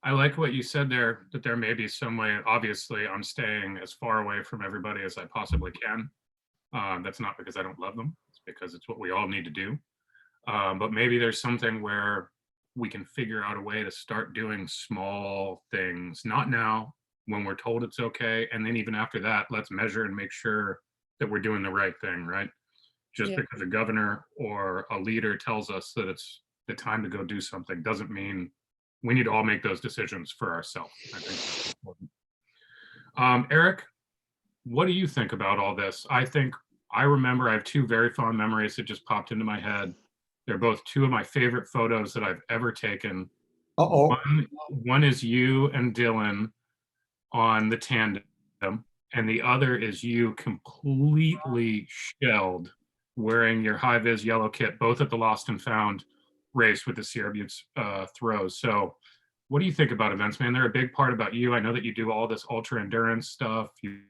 I like what you said there, that there may be some way. Obviously, I'm staying as far away from everybody as I possibly can. That's not because I don't love them. It's because it's what we all need to do. But maybe there's something where we can figure out a way to start doing small things, not now when we're told it's okay. And then even after that, let's measure and make sure that we're doing the right thing, right? Just because a governor or a leader tells us that it's the time to go do something doesn't mean we need to all make those decisions for ourselves. I think that's important. Erik, what do you think about all this? I remember I have two very fond memories that just popped into my head. They're both two of my favorite photos that I've ever taken. One is you and Dylan on the tandem, and the other is you completely shelled wearing your high-vis yellow kit, both at the Lost and Found race with the Sierra Buttes throws. So what do you think about events, man? They're a big part about you. I know that you do all this ultra endurance stuff. You've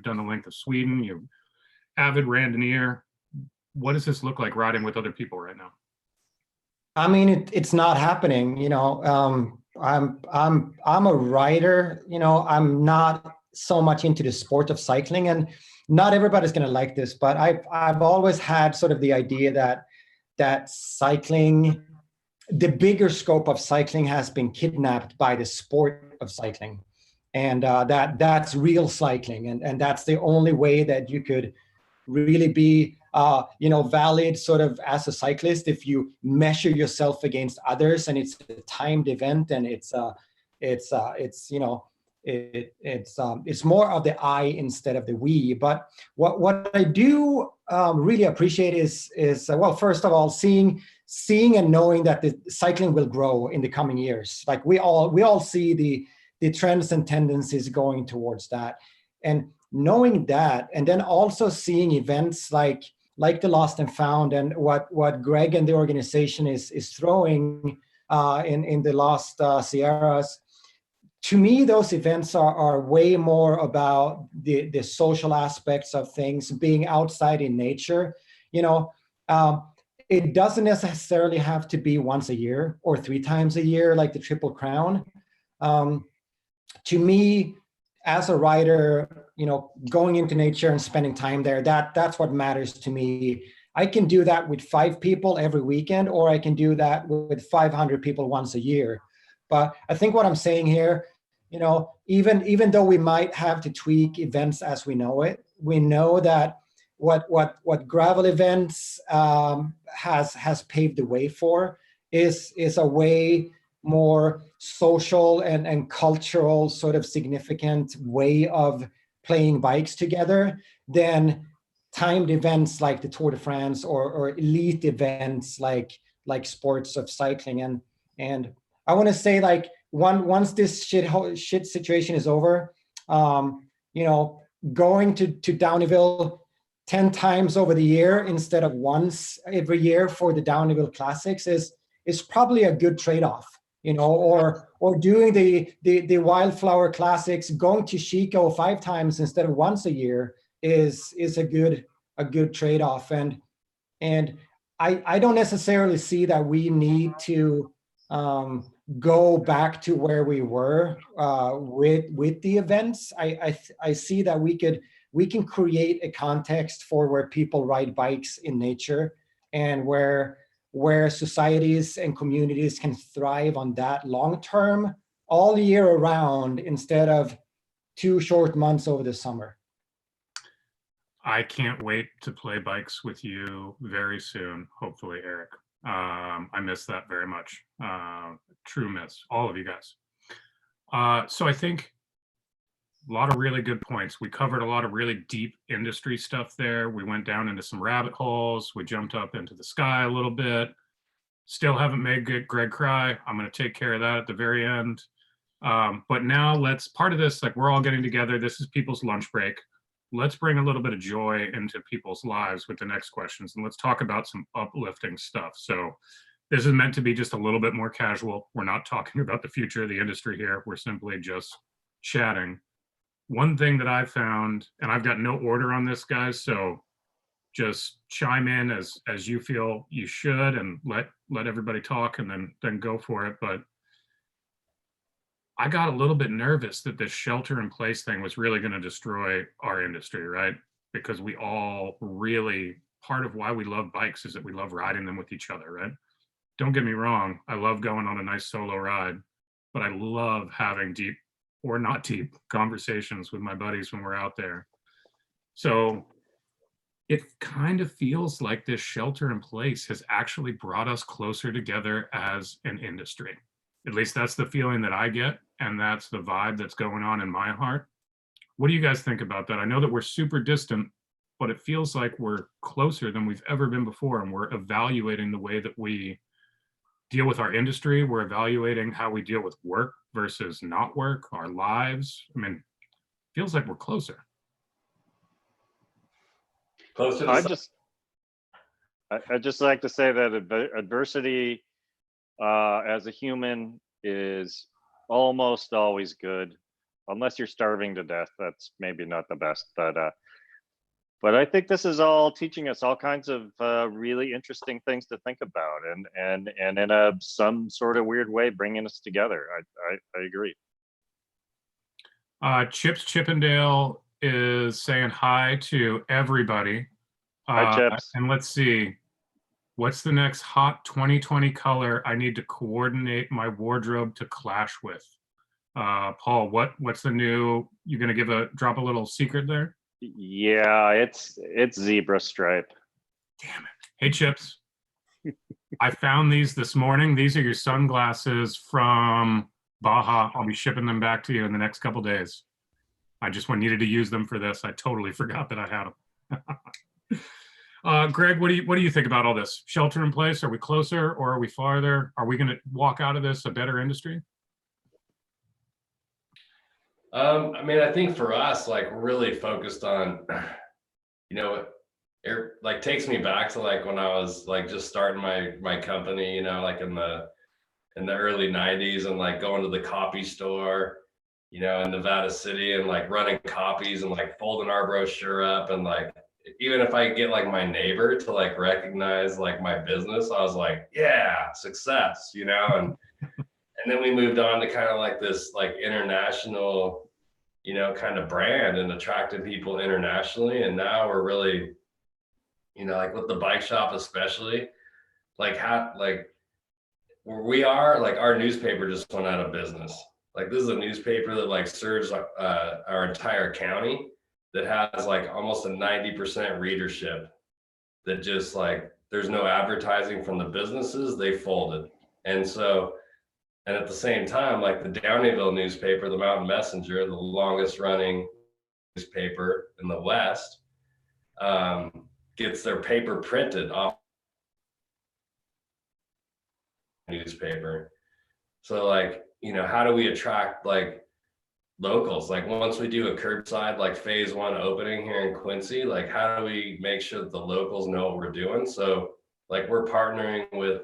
done the length of Sweden. You're avid randonneur. What does this look like riding with other people right now? I mean, it's not happening. You know, I'm a rider. You know, I'm not so much into the sport of cycling, and not everybody's going to like this, but I've always had sort of the idea that cycling, the bigger scope of cycling, has been kidnapped by the sport of cycling, and that's real cycling, and that's the only way that you could really be valid sort of as a cyclist, if you measure yourself against others, and it's a timed event, and it's more of the I instead of the we. But what I do really appreciate is well, first of all, seeing and knowing that the cycling will grow in the coming years. Like we all see the trends and tendencies going towards that, and knowing that, and then also seeing events like the Lost and Found, and what Greg and the organization is throwing in the Lost Sierras. To me, those events are way more about the social aspects of things, being outside in nature. You know, it doesn't necessarily have to be once a year or 3 times a year like the Triple Crown. To me, as a rider, you know, going into nature and spending time there, that's what matters to me. I can do that with 5 people every weekend, or I can do that with 500 people once a year. But I think what I'm saying here, you know, even though we might have to tweak events as we know it, we know that what gravel events has paved the way for is a way more social and cultural sort of significant way of playing bikes together than timed events like the Tour de France or elite events like sports of cycling. And I want to say, like, once this shit situation is over, you know, going to Downeyville 10 times over the year instead of once every year for the Downeyville Classics is probably a good trade-off. You know, or doing the Wildflower Classics, going to Chico 5 times instead of once a year is a good trade-off. And I don't necessarily see that we need to go back to where we were with the events. I see that we can create a context for where people ride bikes in nature, and where societies and communities can thrive on that long term, all year around, instead of 2 short months over the summer. I can't wait to play bikes with you very soon, hopefully, Erik. I miss that very much. True miss, all of you guys. So I think a lot of really good points. We covered a lot of really deep industry stuff there. We went down into some rabbit holes. We jumped up into the sky a little bit. Still haven't made Greg cry. I'm going to take care of that at the very end. But now part of this, like, we're all getting together. This is people's lunch break. Let's bring a little bit of joy into people's lives with the next questions, and let's talk about some uplifting stuff. So this is meant to be just a little bit more casual. We're not talking about the future of the industry here. We're simply just chatting. one thing that I found, and I've got no order on this, guys, so just chime in as you feel you should, and let everybody talk, and then go for it. But I got a little bit nervous that this shelter in place thing was really going to destroy our industry, right? Because we all really, part of why we love bikes is that we love riding them with each other, right? Don't get me wrong, I love going on a nice solo ride, but I love having deep or not deep conversations with my buddies when we're out there. So it kind of feels like this shelter in place has actually brought us closer together as an industry. At least that's the feeling that I get, and that's the vibe that's going on in my heart. What do you guys think about that? I know that we're super distant, but it feels like we're closer than we've ever been before, and we're evaluating the way that we deal with our industry. We're evaluating how we deal with work versus not work, our lives. I mean, feels like we're closer. Closer to I just like to say that adversity as a human is almost always good, unless you're starving to death. That's maybe not the best, but I think this is all teaching us all kinds of really interesting things to think about, and in some sort of weird way bringing us together. I agree. Chips Chippendale is saying hi to everybody. Hi, Chips. And let's see, what's the next hot 2020 color I need to coordinate my wardrobe to clash with? Paul, what's the new, you gonna drop a little secret there? Yeah, it's zebra stripe. Damn it. Hey, Chips. I found these this morning. These are your sunglasses from Baja. I'll be shipping them back to you in the next couple days. I just needed to use them for this. I totally forgot that I had them. Greg, what do you think about all this? Shelter in place? Are we closer or are we farther? Are we going to walk out of this a better industry? I mean, I think for us, like, we're really focused on, it like takes me back to like when I was like just starting my company, like in the early 90s, and like going to the copy store, in Nevada City, and like running copies and like folding our brochure up, and like even if I get like my neighbor to like recognize like my business, I was like, yeah, success, and then we moved on to kind of like this like international, kind of brand, and attracting people internationally. And now we're really, like with the bike shop, especially, like where we are, like our newspaper just went out of business. Like this is a newspaper that like serves our entire county, that has like almost a 90% readership, that just like, there's no advertising from the businesses, they folded. And at the same time, like the Downeyville newspaper, the Mountain Messenger, the longest running newspaper in the West, gets their paper printed off newspaper. So like, how do we attract like locals? Like once we do a curbside, like phase 1 opening here in Quincy, like how do we make sure that the locals know what we're doing? So like we're partnering with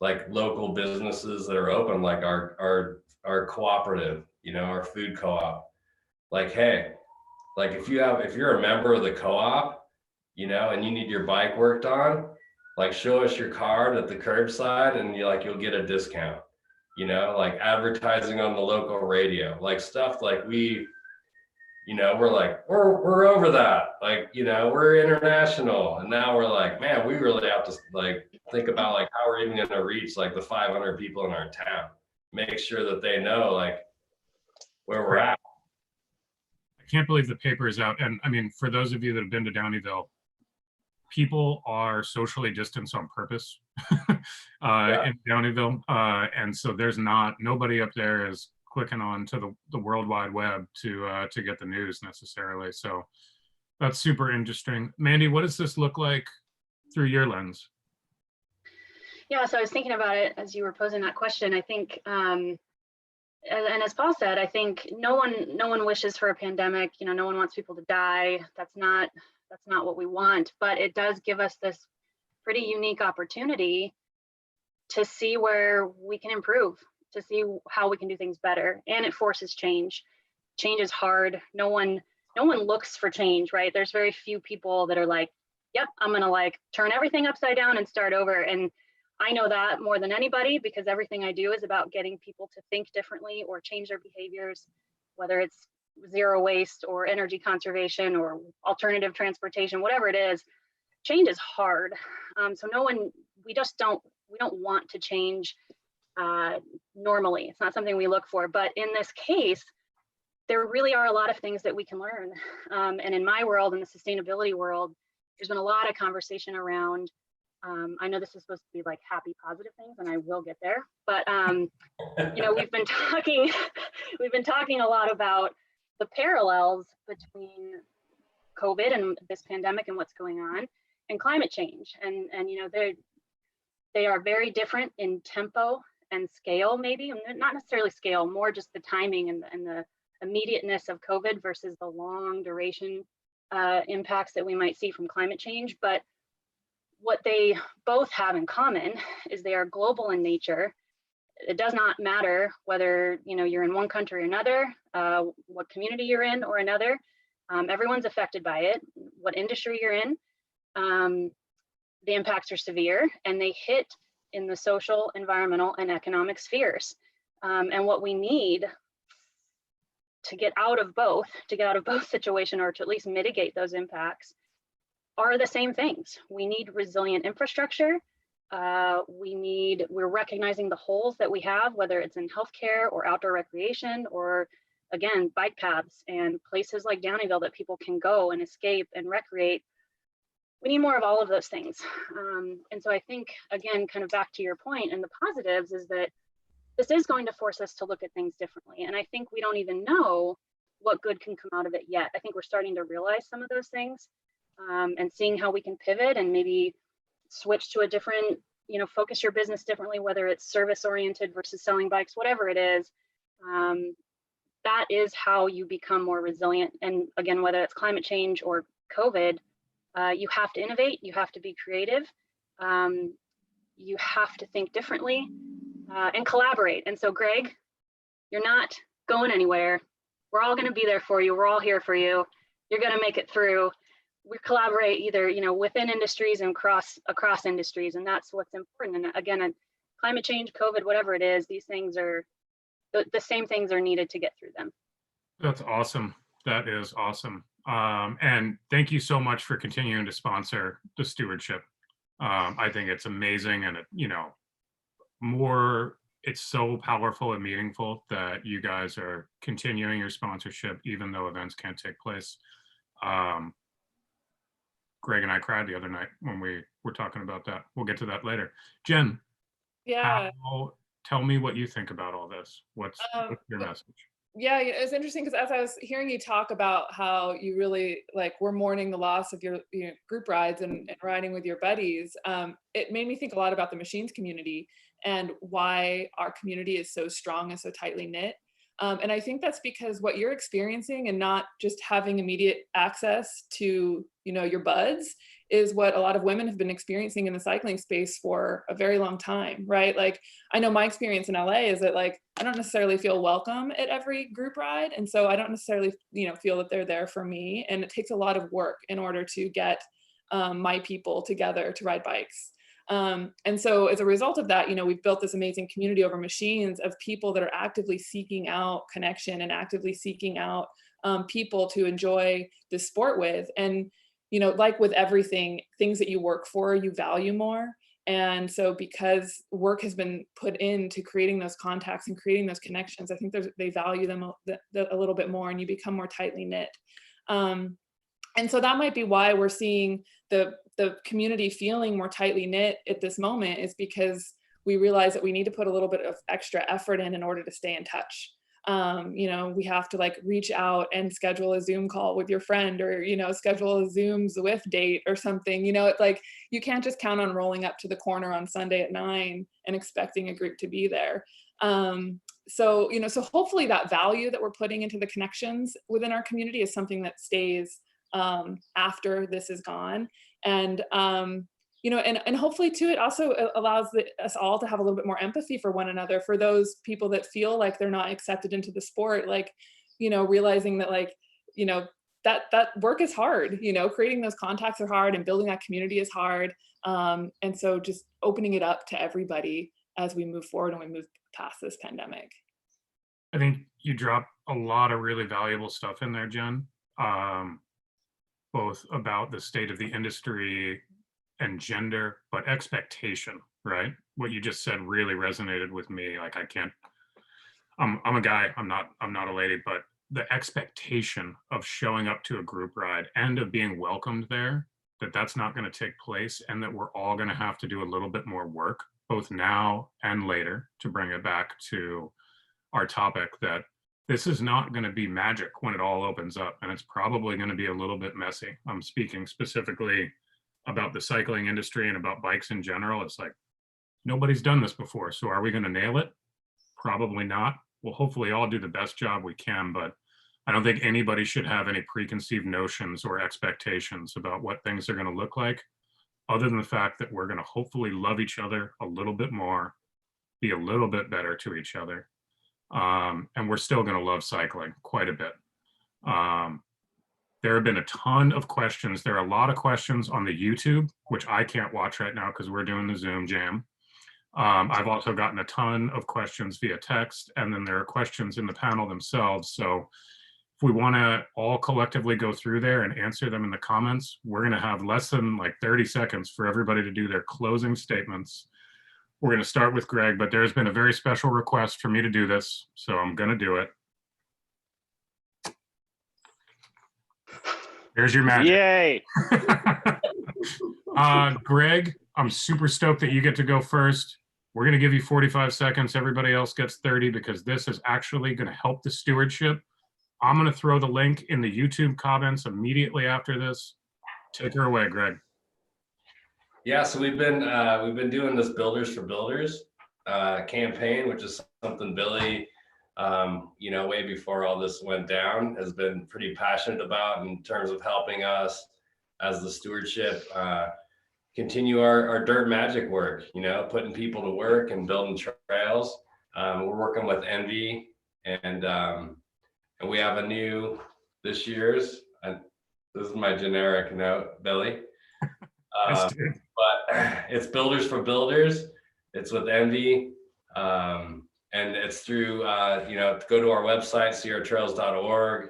like local businesses that are open, like our cooperative, our food co-op. Like, hey, like if you're a member of the co-op, and you need your bike worked on, like show us your card at the curbside, and you'll get a discount. Like advertising on the local radio, like stuff like we're over that, like, we're international. And now we're like, man, we really have to like think about like how we're even going to reach like the 500 people in our town, make sure that they know like where we're at. I can't believe the paper is out. And I mean, for those of you that have been to Downeyville, people are socially distanced on purpose in Downeyville. And so there's nobody up there is clicking on to the World Wide Web to get the news necessarily. So that's super interesting. Mandi, what does this look like through your lens? Yeah, so I was thinking about it as you were posing that question. I think, and as Paul said, I think no one wishes for a pandemic. No one wants people to die. That's not what we want. But it does give us this pretty unique opportunity to see where we can improve, to see how we can do things better. And it forces change change is hard. No one looks for change, right? There's very few people that are like, yep, I'm gonna like turn everything upside down and start over. And I know that more than anybody, because everything I do is about getting people to think differently or change their behaviors, whether it's zero waste or energy conservation or alternative transportation, whatever it is. Change is hard. So we don't want to change normally. It's not something we look for, but in this case, there really are a lot of things that we can learn. And in my world, in the sustainability world, there's been a lot of conversation around, I know this is supposed to be like happy, positive things, and I will get there, but you know, we've been talking a lot about the parallels between COVID and this pandemic and what's going on, and climate change. And you know, they are very different in tempo and scale, maybe, not necessarily scale, more just the timing and the immediateness of COVID versus the long duration impacts that we might see from climate change. But what they both have in common is they are global in nature. It does not matter whether, you know, you're in one country or another, what community you're in or another. Everyone's affected by it, what industry you're in. The impacts are severe, and they hit in the social, environmental, and economic spheres. And what we need to get out of both situations, or to at least mitigate those impacts, are the same things. We need resilient infrastructure. We're recognizing the holes that we have, whether it's in healthcare or outdoor recreation, or again, bike paths and places like Downeyville that people can go and escape and recreate. We need more of all of those things. And so I think, again, kind of back to your point and the positives, is that this is going to force us to look at things differently. And I think we don't even know what good can come out of it yet. I think we're starting to realize some of those things, and seeing how we can pivot and maybe switch to a different, you know, focus your business differently, whether it's service oriented versus selling bikes, whatever it is. That is how you become more resilient. And again, whether it's climate change or COVID, you have to innovate, you have to be creative, you have to think differently, and collaborate. And so, Greg, you're not going anywhere. We're all going to be there for you. We're all here for you. You're going to make it through. We collaborate either, you know, within industries and across industries, and that's what's important. And again, climate change, COVID, whatever it is, these things are the same things are needed to get through them. That's awesome. That is awesome. And thank you so much for continuing to sponsor the Stewardship. I think it's amazing, and it's so powerful and meaningful that you guys are continuing your sponsorship, even though events can't take place. Greg and I cried the other night when we were talking about that. We'll get to that later. Jenn, Yeah. Tell me what you think about all this. What's your message? Yeah, it's interesting because as I was hearing you talk about how you really were mourning the loss of your group rides and riding with your buddies, it made me think a lot about the machines community and why our community is so strong and so tightly knit. And I think that's because what you're experiencing, and not just having immediate access to, your buds, is what a lot of women have been experiencing in the cycling space for a very long time, right? Like, I know my experience in LA is that I don't necessarily feel welcome at every group ride. And so I don't necessarily, feel that they're there for me. And it takes a lot of work in order to get my people together to ride bikes. And so as a result of that, we've built this amazing community over machines of people that are actively seeking out connection and actively seeking out people to enjoy this sport with. And, like with everything, things that you work for, you value more. And so because work has been put into creating those contacts and creating those connections, I think they value them a little bit more, and you become more tightly knit. And so that might be why we're seeing the community feeling more tightly knit at this moment, is because we realize that we need to put a little bit of extra effort in order to stay in touch. We have to reach out and schedule a Zoom call with your friend, or, schedule a Zoom Zwift date or something. It's you can't just count on rolling up to the corner on Sunday at 9 and expecting a group to be there. So hopefully that value that we're putting into the connections within our community is something that stays after this is gone. And, and hopefully too, it also allows us all to have a little bit more empathy for one another, for those people that feel like they're not accepted into the sport. realizing that like, that work is hard, creating those contacts are hard and building that community is hard. And so just opening it up to everybody as we move forward and we move past this pandemic. I think you dropped a lot of really valuable stuff in there, Jen, both about the state of the industry and gender, but expectation, right? What you just said really resonated with me. Like I'm a guy, I'm not a lady, but the expectation of showing up to a group ride and of being welcomed there, that's not going to take place, and that we're all going to have to do a little bit more work, both now and later, to bring it back to our topic, that this is not going to be magic when it all opens up, and it's probably going to be a little bit messy. I'm speaking specifically about the cycling industry and about bikes in general. It's like, nobody's done this before, so are we going to nail it? Probably not. We'll hopefully all do the best job we can, but I don't think anybody should have any preconceived notions or expectations about what things are going to look like, other than the fact that we're going to hopefully love each other a little bit more, be a little bit better to each other. And we're still going to love cycling quite a bit. There have been a ton of questions. There are a lot of questions on the YouTube, which I can't watch right now because we're doing the Zoom jam. I've also gotten a ton of questions via text, and then there are questions in the panel themselves. So if we want to all collectively go through there and answer them in the comments, we're going to have less than like 30 seconds for everybody to do their closing statements. We're going to start with Greg, but there's been a very special request for me to do this, so I'm going to do it. There's your magic. Yay! Greg, I'm super stoked that you get to go first. We're going to give you 45 seconds. Everybody else gets 30 because this is actually going to help the stewardship. I'm going to throw the link in the YouTube comments immediately after this. Take her away, Greg. Yeah, so we've been doing this Builders for Builders campaign, which is something Billy, way before all this went down, has been pretty passionate about in terms of helping us as the stewardship continue our dirt magic work, putting people to work and building trails. We're working with Envy, and we have a new this year's. This is my generic note, Billy. But it's Builders for Builders. It's with Envy, and it's through go to our website, sierratrails.org,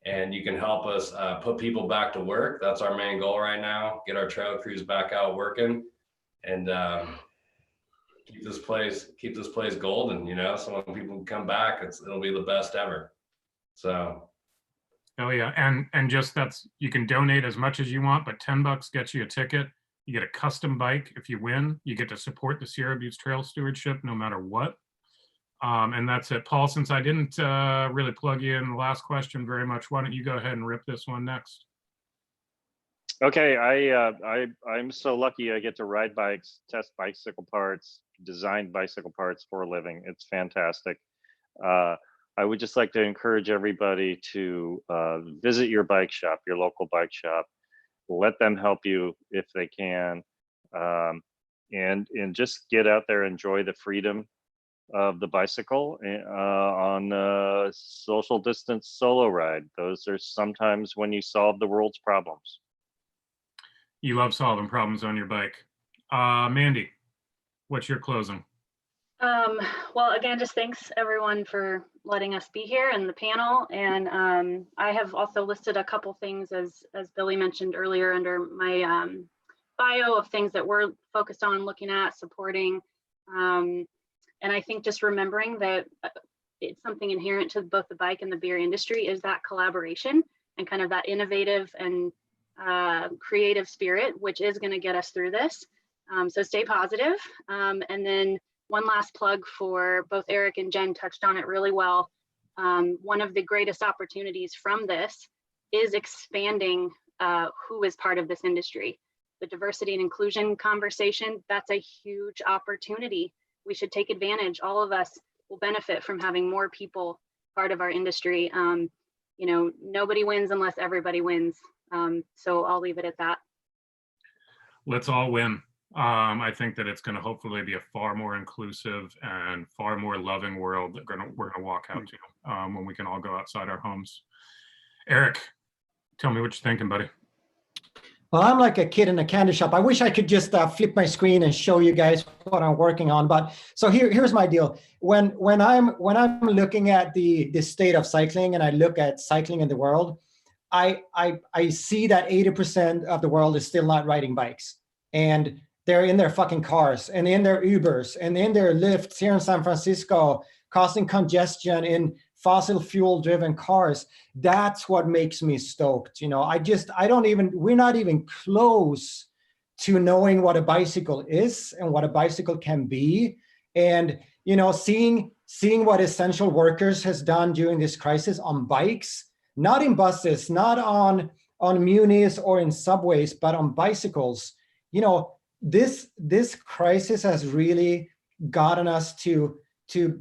and you can help us put people back to work. That's our main goal right now. Get our trail crews back out working, and keep this place golden. So when people come back, it'll be the best ever. So. Oh yeah, and just you can donate as much as you want, but $10 gets you a ticket. You get a custom bike if you win. You get to support the Sierra Buttes Trail Stewardship no matter what. And that's it. Paul, since I didn't really plug you in the last question very much, why don't you go ahead and rip this one next? Okay, I'm so lucky I get to ride bikes, test bicycle parts, design bicycle parts for a living. It's fantastic. I would just like to encourage everybody to visit your bike shop, your local bike shop. Let them help you if they can, and just get out there, enjoy the freedom of the bicycle on a social distance solo ride. Those are sometimes when you solve the world's problems. You love solving problems on your bike. Mandi, what's your closing? Well, again, just thanks everyone for letting us be here in the panel. And I have also listed a couple things, as Billy mentioned earlier, under my bio of things that we're focused on, looking at, supporting. And I think just remembering that it's something inherent to both the bike and the beer industry is that collaboration and kind of that innovative and creative spirit, which is going to get us through this. So stay positive. And then one last plug for both Erik and Jenn touched on it really well. One of the greatest opportunities from this is expanding who is part of this industry. The diversity and inclusion conversation, that's a huge opportunity. We should take advantage. All of us will benefit from having more people part of our industry. Nobody wins unless everybody wins. So I'll leave it at that. Let's all win. I think that it's going to hopefully be a far more inclusive and far more loving world that we're gonna walk out to when we can all go outside our homes. Erik, tell me what you're thinking, buddy. Well, I'm like a kid in a candy shop. I wish I could just flip my screen and show you guys what I'm working on. But so here's my deal. When I'm looking at the state of cycling and I look at cycling in the world, I see that 80% of the world is still not riding bikes, and they're in their fucking cars and in their Ubers and in their Lyfts here in San Francisco, causing congestion in fossil fuel driven cars. That's what makes me stoked. You know, we're not even close to knowing what a bicycle is and what a bicycle can be. And, you know, seeing what essential workers has done during this crisis on bikes, not in buses, not on munis or in subways, but on bicycles. You know, this crisis has really gotten us to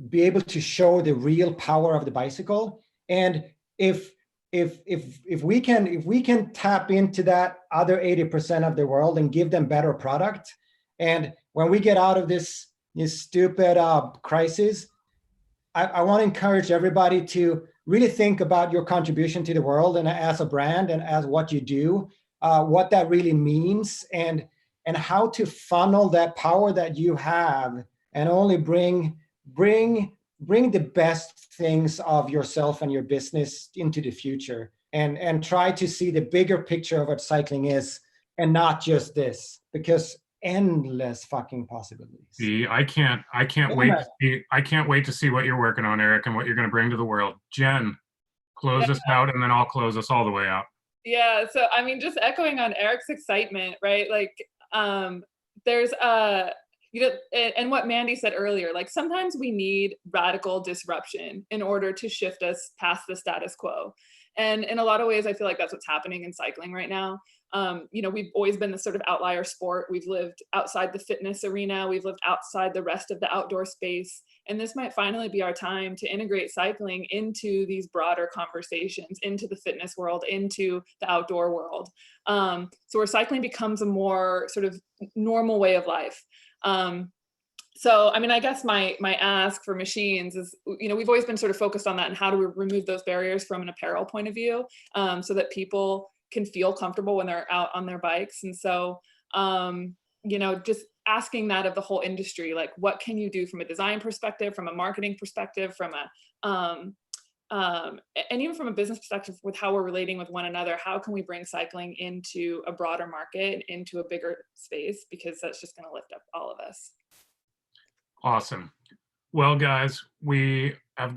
be able to show the real power of the bicycle. And if we can tap into that other 80% of the world and give them better product, and when we get out of this stupid crisis, I want to encourage everybody to really think about your contribution to the world and as a brand and as what you do, what that really means, and how to funnel that power that you have and only bring the best things of yourself and your business into the future, and try to see the bigger picture of what cycling is and not just this, because endless fucking possibilities. See, I can't wait to see what you're working on, Erik, and what you're going to bring to the world. Jenn, close us out, and then I'll close us all the way out. Yeah, so I mean, just echoing on Erik's excitement, right? Like, there's you know, and what Mandi said earlier, like sometimes we need radical disruption in order to shift us past the status quo. And in a lot of ways, I feel like that's what's happening in cycling right now. You know, we've always been this sort of outlier sport. We've lived outside the fitness arena. We've lived outside the rest of the outdoor space. And this might finally be our time to integrate cycling into these broader conversations, into the fitness world, into the outdoor world. So where cycling becomes a more sort of normal way of life. So, I mean, I guess my ask for machines is, you know, we've always been sort of focused on that and how to remove those barriers from an apparel point of view, so that people can feel comfortable when they're out on their bikes. And so, you know, just asking that of the whole industry, like, what can you do from a design perspective, from a marketing perspective, from a, and even from a business perspective with how we're relating with one another, how can we bring cycling into a broader market, into a bigger space, because that's just going to lift up all of us. Awesome. Well, guys, we're going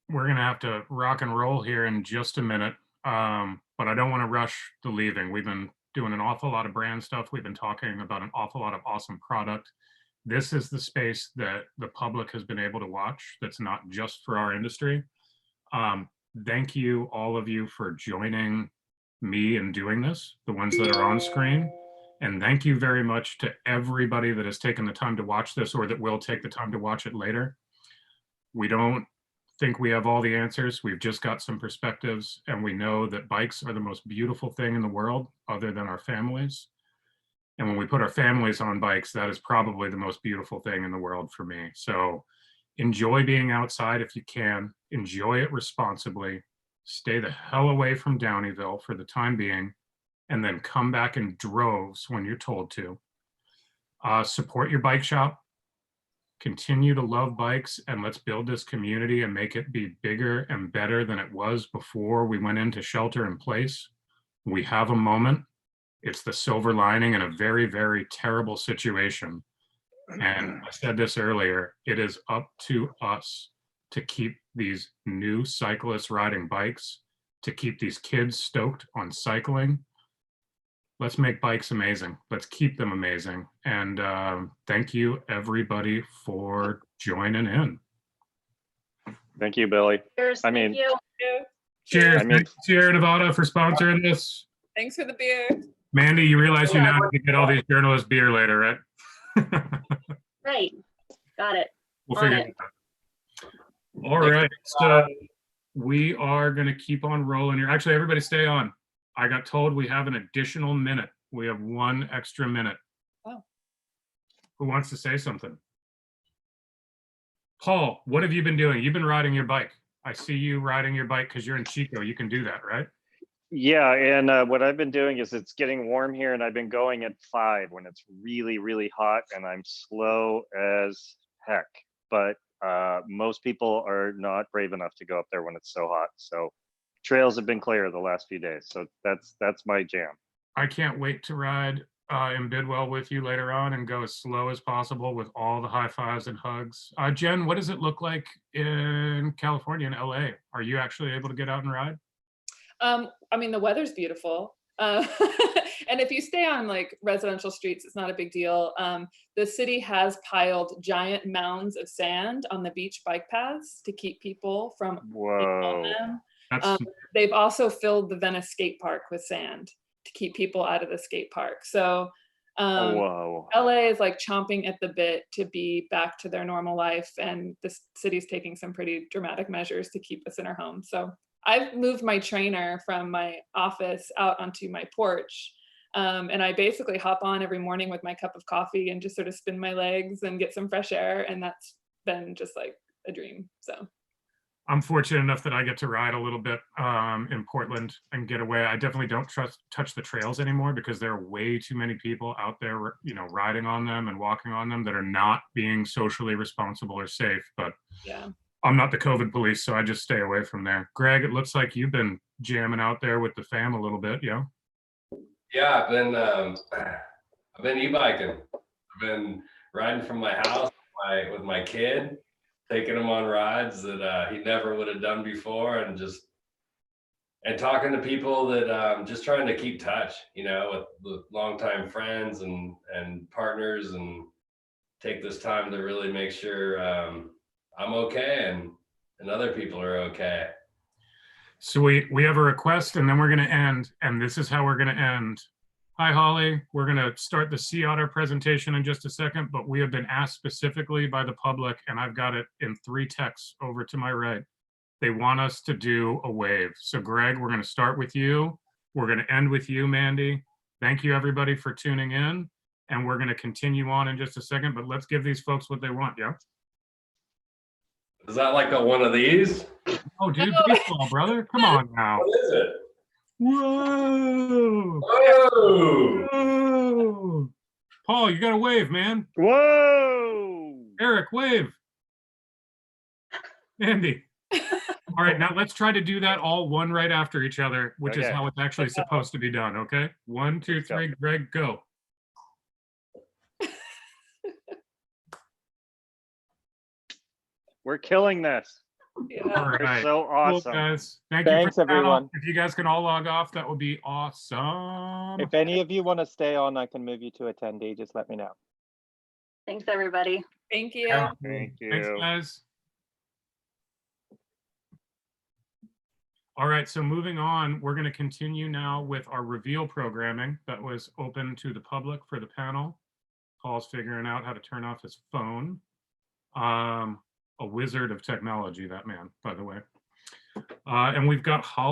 to have to rock and roll here in just a minute. But I don't want to rush the leaving. We've been doing an awful lot of brand stuff. We've been talking about an awful lot of awesome product. This is the space that the public has been able to watch. That's not just for our industry. Thank you, all of you, for joining me in doing this, the ones that are on screen. And thank you very much to everybody that has taken the time to watch this or that will take the time to watch it later. We don't think we have all the answers. We've just got some perspectives, and we know that bikes are the most beautiful thing in the world other than our families. And when we put our families on bikes, that is probably the most beautiful thing in the world for me. So enjoy being outside if you can. Enjoy it responsibly. Stay the hell away from Downeyville for the time being, and then come back in droves when you're told to. Support your bike shop. Continue to love bikes, and let's build this community and make it be bigger and better than it was before we went into shelter in place. We have a moment. It's the silver lining in a very, very terrible situation. And I said this earlier, it is up to us to keep these new cyclists riding bikes, to keep these kids stoked on cycling. Let's make bikes amazing. Let's keep them amazing. And thank you, everybody, for joining in. Thank you, Billy. Cheers. I mean, Thank you. Cheers. I mean- Thanks, Sierra Nevada, for sponsoring this. Thanks for the beer. Mandi, you realize you now have to get all these journalists beer later, right? Right. Got it. We'll On figure it. it out. All right. So we are going to keep on rolling here. Actually, everybody stay on. I got told we have an additional minute. We have one extra minute. Oh. Who wants to say something? Paul, what have you been doing? You've been riding your bike. I see you riding your bike because you're in Chico. You can do that, right? Yeah, and what I've been doing is it's getting warm here, and I've been going at 5 when it's really, really hot, and I'm slow as heck. But most people are not brave enough to go up there when it's so hot. So trails have been clear the last few days. So that's my jam. I can't wait to ride in Bidwell with you later on and go as slow as possible with all the high fives and hugs. Jen, what does it look like in California and LA? Are you actually able to get out and ride? I mean, the weather's beautiful. And if you stay on like residential streets, it's not a big deal. The city has piled giant mounds of sand on the beach bike paths to keep people from being on them. That's They've also filled the Venice skate park with sand to keep people out of the skate park. So Whoa. LA is like chomping at the bit to be back to their normal life, and the city's taking some pretty dramatic measures to keep us in our homes. So I've moved my trainer from my office out onto my porch. And I basically hop on every morning with my cup of coffee and just sort of spin my legs and get some fresh air. And that's been just like a dream. So I'm fortunate enough that I get to ride a little bit in Portland and get away. I definitely don't touch the trails anymore because there are way too many people out there, you know, riding on them and walking on them that are not being socially responsible or safe. But yeah. I'm not the COVID police, so I just stay away from there. Greg, it looks like you've been jamming out there with the fam a little bit, yeah? Yeah, I've been e-biking. I've been riding from my house with my kid, taking him on rides that he never would have done before, and talking to people that just trying to keep touch, you know, with longtime friends and partners, and take this time to really make sure I'm okay and other people are okay. So we have a request and then we're going to end, and this is how we're going to end. Hi, Holly. We're going to start the Sea Otter presentation in just a second, but we have been asked specifically by the public, and I've got it in 3 texts over to my right. They want us to do a wave. So Greg, we're going to start with you. We're going to end with you, Mandi. Thank you everybody for tuning in, and we're going to continue on in just a second, but let's give these folks what they want, yeah? Is that like one of these? Oh, dude, baseball, brother. Come on now. What is it? Whoa. Whoa! Whoa. Paul, you got to wave, man. Whoa. Erik, wave. Mandi. All right, now let's try to do that all one right after each other, which is Okay. how it's actually supposed to be done, okay? 1, 2, 3, Greg, go. We're killing this. Yeah. All We're right. so Cool, awesome. guys. Thank you Thanks, for the panel. everyone. If you guys can all log off, that would be awesome. If any of you want to stay on, I can move you to attendee. Just let me know. Thanks, everybody. Thank you. Thank you. Thanks, guys. All right, so moving on, we're going to continue now with our reveal programming that was open to the public for the panel. Paul's figuring out how to turn off his phone. A wizard of technology, that man, by the way. And we've got Holly.